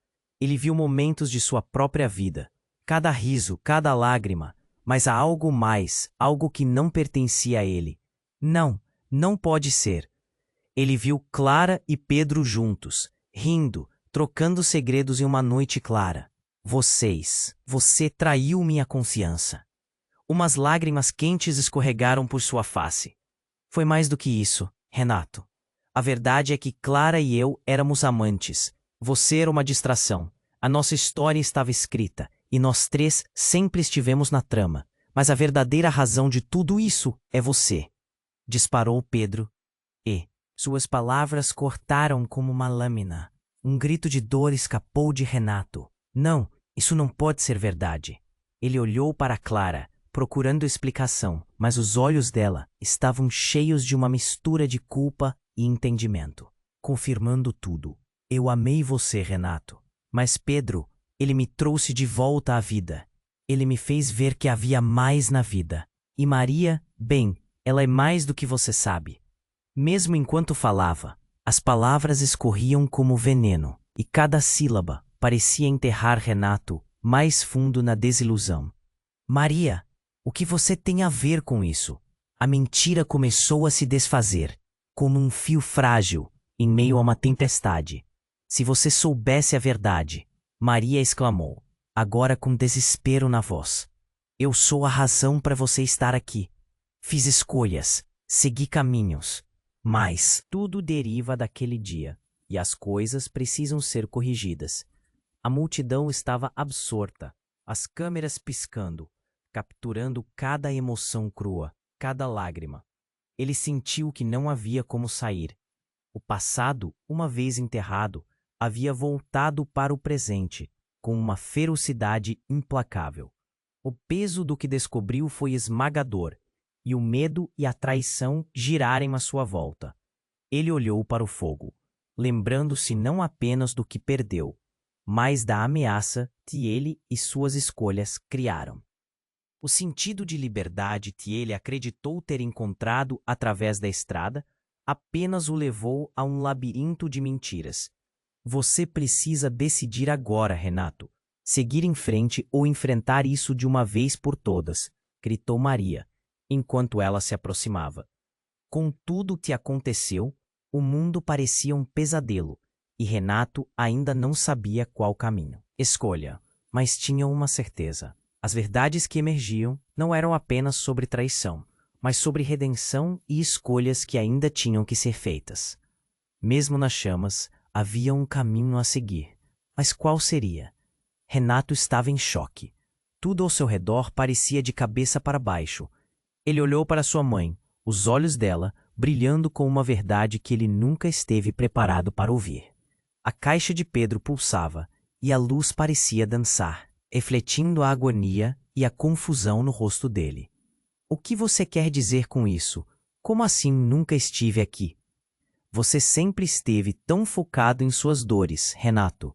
Ele viu momentos de sua própria vida, cada riso, cada lágrima, mas há algo mais, algo que não pertencia a ele. Não, não pode ser. Ele viu Clara e Pedro juntos, rindo, trocando segredos em uma noite clara. Você traiu minha confiança. Umas lágrimas quentes escorregaram por sua face. Foi mais do que isso, Renato. A verdade é que Clara e eu éramos amantes. Você era uma distração. A nossa história estava escrita, e nós três sempre estivemos na trama. Mas a verdadeira razão de tudo isso é você. Disparou Pedro, e Suas palavras cortaram como uma lâmina. Um grito de dor escapou de Renato. Não, isso não pode ser verdade. Ele olhou para Clara, procurando explicação, mas os olhos dela estavam cheios de uma mistura de culpa e entendimento, confirmando tudo. Eu amei você, Renato. Mas Pedro, ele me trouxe de volta à vida. Ele me fez ver que havia mais na vida. E Maria, bem, ela é mais do que você sabe. Mesmo enquanto falava, as palavras escorriam como veneno, e cada sílaba parecia enterrar Renato mais fundo na desilusão. Maria, o que você tem a ver com isso? A mentira começou a se desfazer, como um fio frágil, em meio a uma tempestade. Se você soubesse a verdade, Maria exclamou, agora com desespero na voz. Eu sou a razão para você estar aqui. Fiz escolhas, segui caminhos. Mas tudo deriva daquele dia, e as coisas precisam ser corrigidas. A multidão estava absorta, as câmeras piscando, capturando cada emoção crua, cada lágrima. Ele sentiu que não havia como sair. O passado, uma vez enterrado, havia voltado para o presente, com uma ferocidade implacável. O peso do que descobriu foi esmagador, e o medo e a traição giraram à sua volta. Ele olhou para o fogo, lembrando-se não apenas do que perdeu, mas da ameaça que ele e suas escolhas criaram. O sentido de liberdade que ele acreditou ter encontrado através da estrada apenas o levou a um labirinto de mentiras. Você precisa decidir agora, Renato. Seguir em frente ou enfrentar isso de uma vez por todas, gritou Maria, enquanto ela se aproximava. Com tudo o que aconteceu, o mundo parecia um pesadelo, e Renato ainda não sabia qual caminho escolha, mas tinha uma certeza. As verdades que emergiam não eram apenas sobre traição, mas sobre redenção e escolhas que ainda tinham que ser feitas. Mesmo nas chamas, havia um caminho a seguir. Mas qual seria? Renato estava em choque. Tudo ao seu redor parecia de cabeça para baixo. Ele olhou para sua mãe, os olhos dela brilhando com uma verdade que ele nunca esteve preparado para ouvir. A caixa de Pedro pulsava, e a luz parecia dançar, refletindo a agonia e a confusão no rosto dele. O que você quer dizer com isso? Como assim nunca estive aqui? Você sempre esteve tão focado em suas dores, Renato.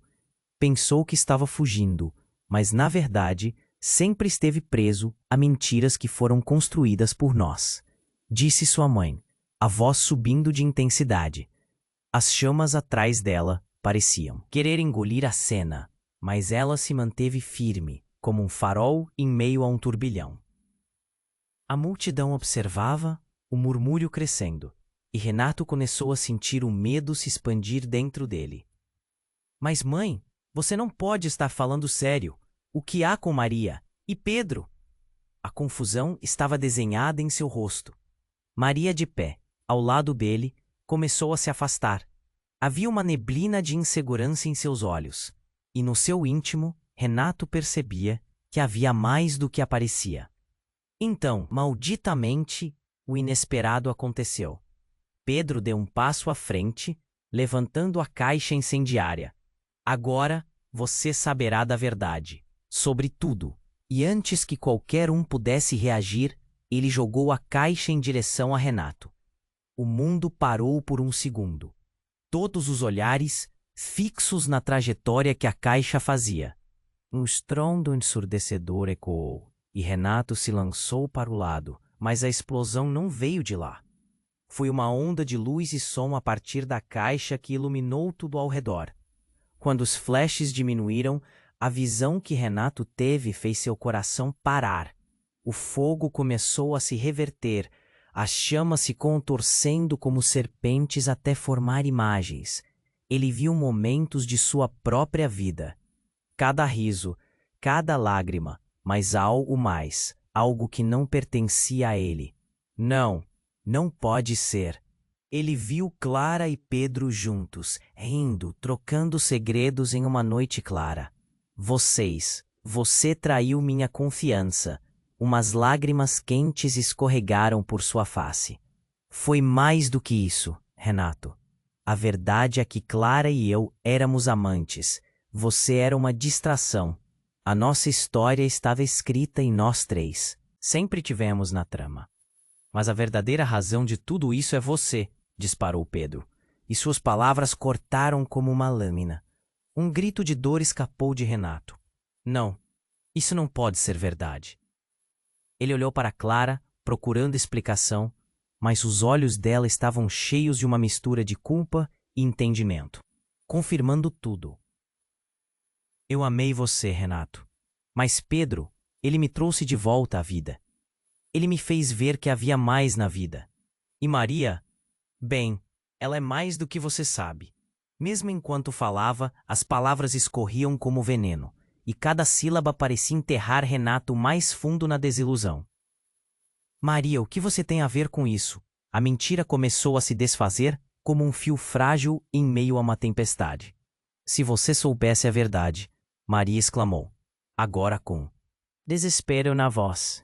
Pensou que estava fugindo, mas na verdade sempre esteve preso a mentiras que foram construídas por nós. Disse sua mãe, a voz subindo de intensidade. As chamas atrás dela pareciam querer engolir a cena, mas ela se manteve firme, como um farol em meio a um turbilhão. A multidão observava, o murmúrio crescendo, e Renato começou a sentir o medo se expandir dentro dele. Mas mãe, você não pode estar falando sério. O que há com Maria? E Pedro? A confusão estava desenhada em seu rosto. Maria, de pé, ao lado dele, começou a se afastar. Havia uma neblina de insegurança em seus olhos, e no seu íntimo, Renato percebia que havia mais do que aparecia. Então, malditamente, o inesperado aconteceu. Pedro deu um passo à frente, levantando a caixa incendiária. Agora, você saberá da verdade, sobre tudo. E antes que qualquer um pudesse reagir, ele jogou a caixa em direção a Renato. O mundo parou por um segundo. Todos os olhares fixos na trajetória que a caixa fazia. Um estrondo ensurdecedor ecoou, e Renato se lançou para o lado, mas a explosão não veio de lá. Foi uma onda de luz e som a partir da caixa que iluminou tudo ao redor. Quando os flashes diminuíram, a visão que Renato teve fez seu coração parar. O fogo começou a se reverter, as chamas se contorcendo como serpentes até formar imagens. Ele viu momentos de sua própria vida. Cada riso, cada lágrima, mas algo mais, algo que não pertencia a ele. Não, não pode ser. Ele viu Clara e Pedro juntos, rindo, trocando segredos em uma noite clara. Você traiu minha confiança. Umas lágrimas quentes escorregaram por sua face. Foi mais do que isso. Renato. A verdade é que Clara e eu éramos amantes. Você era uma distração. A nossa história estava escrita em nós três. Sempre tivemos na trama. Mas a verdadeira razão de tudo isso é você, disparou Pedro. E suas palavras cortaram como uma lâmina. Um grito de dor escapou de Renato. Não, isso não pode ser verdade. Ele olhou para Clara, procurando explicação, mas os olhos dela estavam cheios de uma mistura de culpa e entendimento, confirmando tudo. Eu amei você, Renato. Mas Pedro, ele me trouxe de volta à vida. Ele me fez ver que havia mais na vida. E Maria? Bem, ela é mais do que você sabe. Mesmo enquanto falava, as palavras escorriam como veneno, e cada sílaba parecia enterrar Renato mais fundo na desilusão. Maria, o que você tem a ver com isso? A mentira começou a se desfazer como um fio frágil em meio a uma tempestade. Se você soubesse a verdade, Maria exclamou, agora com desespero na voz.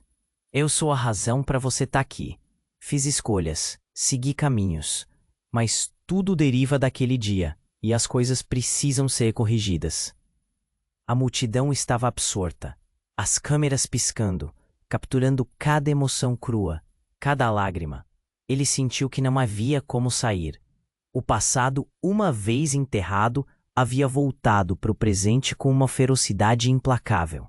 Eu sou a razão para você estar aqui. Fiz escolhas, segui caminhos, mas tudo deriva daquele dia, e as coisas precisam ser corrigidas. A multidão estava absorta, as câmeras piscando, capturando cada emoção crua, cada lágrima. Ele sentiu que não havia como sair. O passado, uma vez enterrado, havia voltado para o presente com uma ferocidade implacável.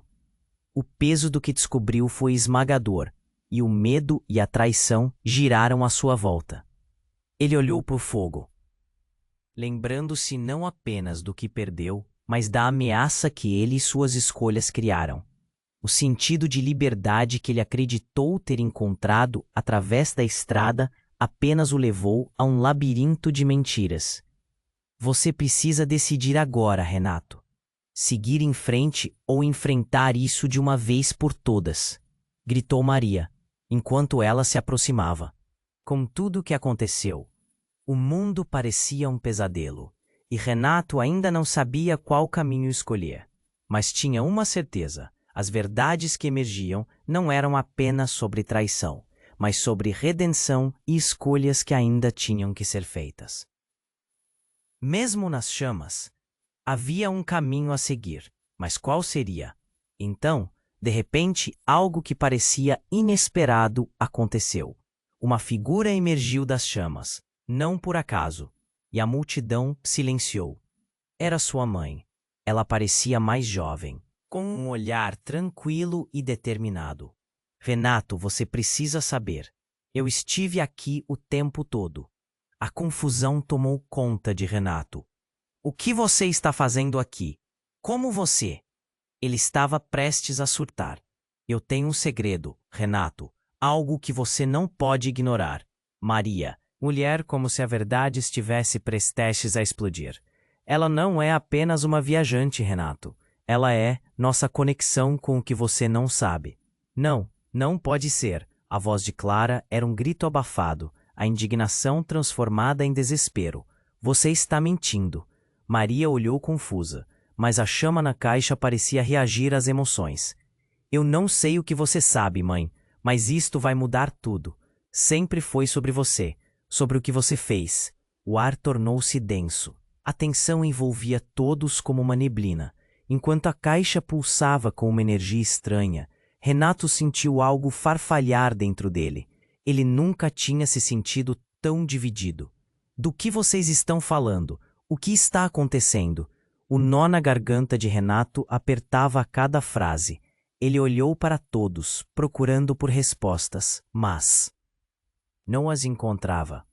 O peso do que descobriu foi esmagador, e o medo e a traição giraram à sua volta. Ele olhou para o fogo, lembrando-se não apenas do que perdeu, mas da ameaça que ele e suas escolhas criaram. O sentido de liberdade que ele acreditou ter encontrado através da estrada apenas o levou a um labirinto de mentiras. Você precisa decidir agora, Renato. Seguir em frente ou enfrentar isso de uma vez por todas, gritou Maria, enquanto ela se aproximava. Com tudo o que aconteceu, o mundo parecia um pesadelo, e Renato ainda não sabia qual caminho escolher. Mas tinha uma certeza: as verdades que emergiam não eram apenas sobre traição, mas sobre redenção e escolhas que ainda tinham que ser feitas. Mesmo nas chamas, havia um caminho a seguir, mas qual seria? Então, de repente, algo que parecia inesperado aconteceu. Uma figura emergiu das chamas, não por acaso, e a multidão silenciou. Era sua mãe. Ela parecia mais jovem, com um olhar tranquilo e determinado. Renato, você precisa saber. Eu estive aqui o tempo todo. A confusão tomou conta de Renato. O que você está fazendo aqui? Como você? Ele estava prestes a surtar. Eu tenho um segredo, Renato. Algo que você não pode ignorar. Maria, mulher como se a verdade estivesse prestes a explodir. Ela não é apenas uma viajante, Renato. Ela é nossa conexão com o que você não sabe. Não, não pode ser. A voz de Clara era um grito abafado, a indignação transformada em desespero. Você está mentindo. Maria olhou confusa, mas a chama na caixa parecia reagir às emoções. Eu não sei o que você sabe, mãe, mas isto vai mudar tudo. Sempre foi sobre você, sobre o que você fez. O ar tornou-se denso. A tensão envolvia todos como uma neblina. Enquanto a caixa pulsava com uma energia estranha, Renato sentiu algo farfalhar dentro dele. Ele nunca tinha se sentido tão dividido. Do que vocês estão falando? O que está acontecendo? O nó na garganta de Renato apertava a cada frase. Ele olhou para todos, procurando por respostas, mas não as encontrava.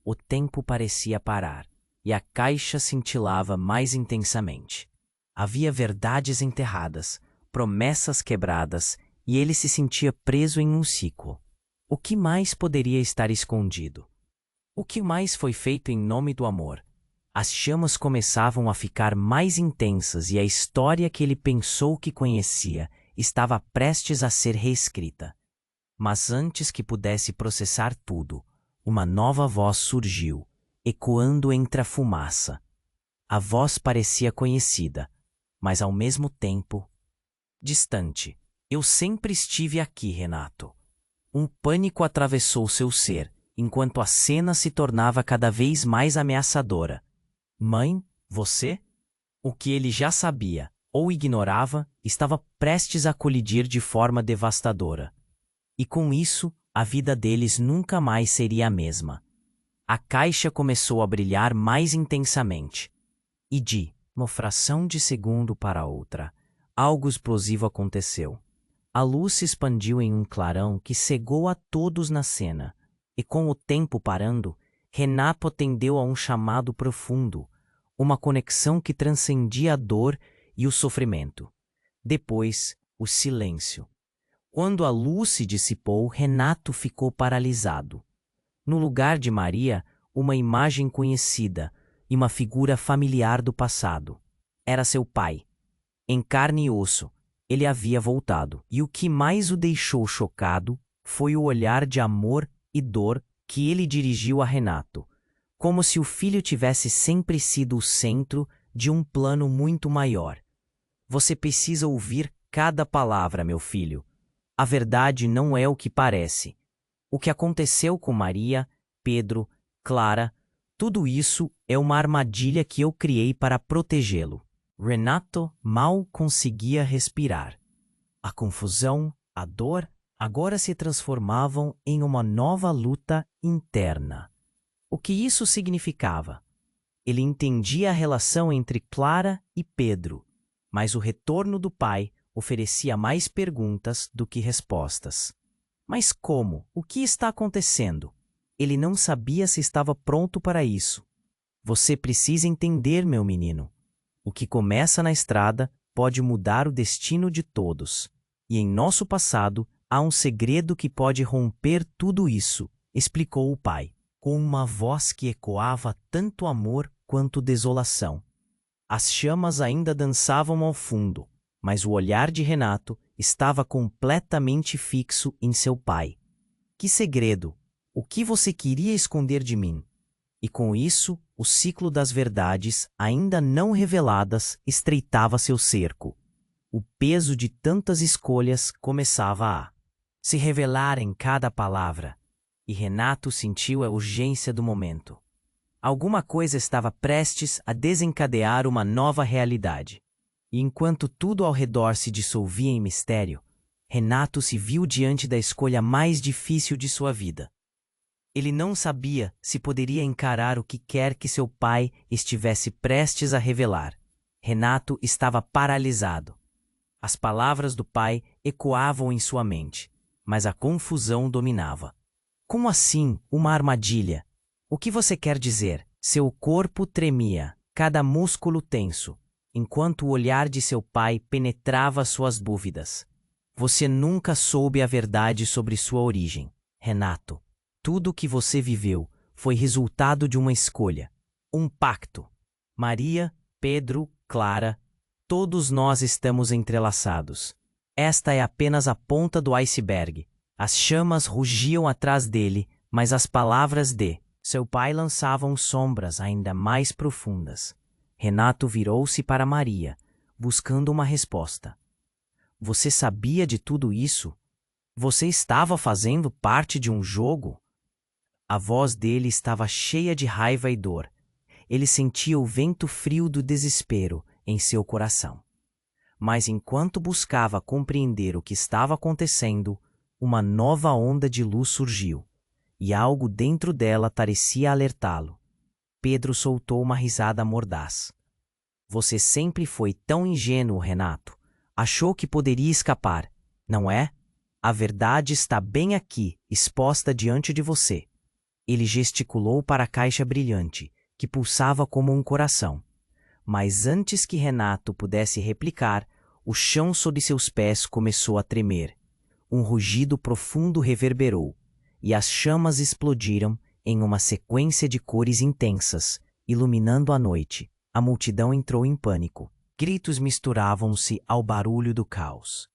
O tempo parecia parar, e a caixa cintilava mais intensamente. Havia verdades enterradas, promessas quebradas, e ele se sentia preso em um ciclo. O que mais poderia estar escondido? O que mais foi feito em nome do amor? As chamas começavam a ficar mais intensas e a história que ele pensou que conhecia estava prestes a ser reescrita. Mas antes que pudesse processar tudo, uma nova voz surgiu, ecoando entre a fumaça. A voz parecia conhecida, mas ao mesmo tempo distante. Eu sempre estive aqui, Renato. Um pânico atravessou seu ser, enquanto a cena se tornava cada vez mais ameaçadora. Mãe, você? O que ele já sabia, ou ignorava, estava prestes a colidir de forma devastadora. E com isso, a vida deles nunca mais seria a mesma. A caixa começou a brilhar mais intensamente. E de uma fração de segundo para outra, algo explosivo aconteceu. A luz se expandiu em um clarão que cegou a todos na cena, e com o tempo parando, Renato atendeu a um chamado profundo, uma conexão que transcendia a dor e o sofrimento. Depois, o silêncio. Quando a luz se dissipou, Renato ficou paralisado. No lugar de Maria, uma imagem conhecida e uma figura familiar do passado. Era seu pai. Em carne e osso, ele havia voltado. E o que mais o deixou chocado foi o olhar de amor e dor que ele dirigiu a Renato, como se o filho tivesse sempre sido o centro de um plano muito maior. Você precisa ouvir cada palavra, meu filho. A verdade não é o que parece. O que aconteceu com Maria, Pedro, Clara, tudo isso é uma armadilha que eu criei para protegê-lo. Renato mal conseguia respirar. A confusão, a dor, agora se transformavam em uma nova luta interna. O que isso significava? Ele entendia a relação entre Clara e Pedro, mas o retorno do pai oferecia mais perguntas do que respostas. Mas como? O que está acontecendo? Ele não sabia se estava pronto para isso. Você precisa entender, meu menino. O que começa na estrada pode mudar o destino de todos. E em nosso passado há um segredo que pode romper tudo isso, explicou o pai, com uma voz que ecoava tanto amor quanto desolação. As chamas ainda dançavam ao fundo, mas o olhar de Renato estava completamente fixo em seu pai. Que segredo? O que você queria esconder de mim? E com isso, o ciclo das verdades, ainda não reveladas, estreitava seu cerco. O peso de tantas escolhas começava a se revelar em cada palavra, e Renato sentiu a urgência do momento. Alguma coisa estava prestes a desencadear uma nova realidade. E enquanto tudo ao redor se dissolvia em mistério, Renato se viu diante da escolha mais difícil de sua vida. Ele não sabia se poderia encarar o que quer que seu pai estivesse prestes a revelar. Renato estava paralisado. As palavras do pai ecoavam em sua mente, mas a confusão dominava. Como assim, uma armadilha? O que você quer dizer? Seu corpo tremia, cada músculo tenso, enquanto o olhar de seu pai penetrava suas dúvidas. Você nunca soube a verdade sobre sua origem, Renato. Tudo o que você viveu foi resultado de uma escolha, um pacto. Maria, Pedro, Clara, todos nós estamos entrelaçados. Esta é apenas a ponta do iceberg. As chamas rugiam atrás dele, mas as palavras de seu pai lançavam sombras ainda mais profundas. Renato virou-se para Maria, buscando uma resposta. Você sabia de tudo isso? Você estava fazendo parte de um jogo? A voz dele estava cheia de raiva e dor. Ele sentia o vento frio do desespero em seu coração. Mas enquanto buscava compreender o que estava acontecendo, uma nova onda de luz surgiu, e algo dentro dela parecia alertá-lo. Pedro soltou uma risada mordaz. Você sempre foi tão ingênuo, Renato. Achou que poderia escapar, não é? A verdade está bem aqui, exposta diante de você. Ele gesticulou para a caixa brilhante, que pulsava como um coração. Mas antes que Renato pudesse replicar, o chão sob seus pés começou a tremer. Um rugido profundo reverberou, e as chamas explodiram em uma sequência de cores intensas, iluminando a noite. A multidão entrou em pânico. Gritos misturavam-se ao barulho do caos.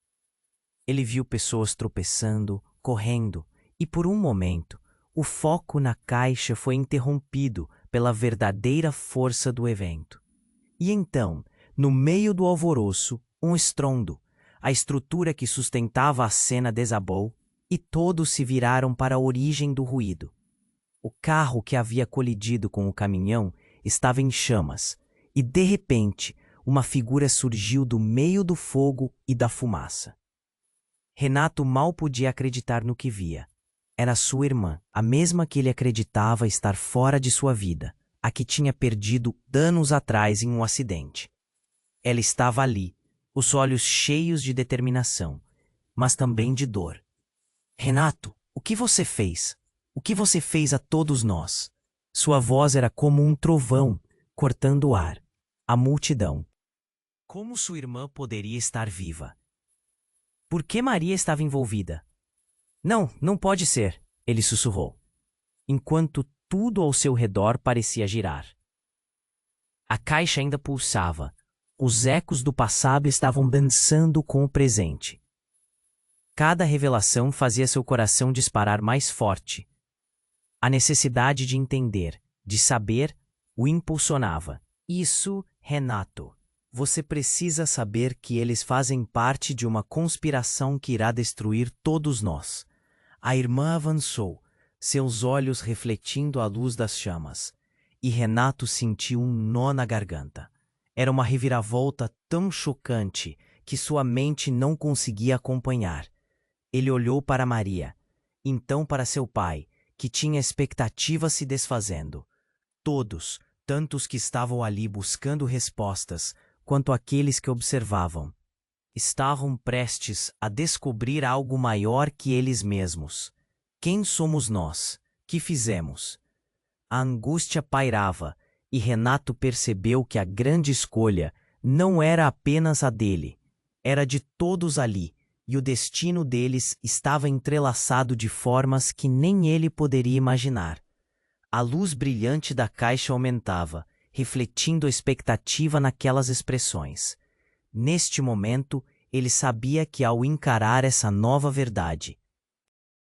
Ele viu pessoas tropeçando, correndo, e por um momento, o foco na caixa foi interrompido pela verdadeira força do evento. E então, no meio do alvoroço, um estrondo. A estrutura que sustentava a cena desabou, e todos se viraram para a origem do ruído. O carro que havia colidido com o caminhão estava em chamas, e de repente, uma figura surgiu do meio do fogo e da fumaça. Renato mal podia acreditar no que via. Era sua irmã, a mesma que ele acreditava estar fora de sua vida, a que tinha perdido anos atrás em um acidente. Ela estava ali, os olhos cheios de determinação, mas também de dor. Renato, o que você fez? O que você fez a todos nós? Sua voz era como um trovão, cortando o ar. A multidão. Como sua irmã poderia estar viva? Por que Maria estava envolvida? Não, não pode ser, ele sussurrou, enquanto tudo ao seu redor parecia girar. A caixa ainda pulsava. Os ecos do passado estavam dançando com o presente. Cada revelação fazia seu coração disparar mais forte. A necessidade de entender, de saber, o impulsionava. Isso, Renato. Você precisa saber que eles fazem parte de uma conspiração que irá destruir todos nós. A irmã avançou, seus olhos refletindo a luz das chamas, e Renato sentiu um nó na garganta. Era uma reviravolta tão chocante que sua mente não conseguia acompanhar. Ele olhou para Maria, então para seu pai, que tinha expectativas se desfazendo. Todos, tanto os que estavam ali buscando respostas, quanto aqueles que observavam, estavam prestes a descobrir algo maior que eles mesmos. Quem somos nós? Que fizemos? A angústia pairava, e Renato percebeu que a grande escolha não era apenas a dele, era de todos ali, e o destino deles estava entrelaçado de formas que nem ele poderia imaginar. A luz brilhante da caixa aumentava, refletindo a expectativa naquelas expressões. Neste momento, ele sabia que ao encarar essa nova verdade,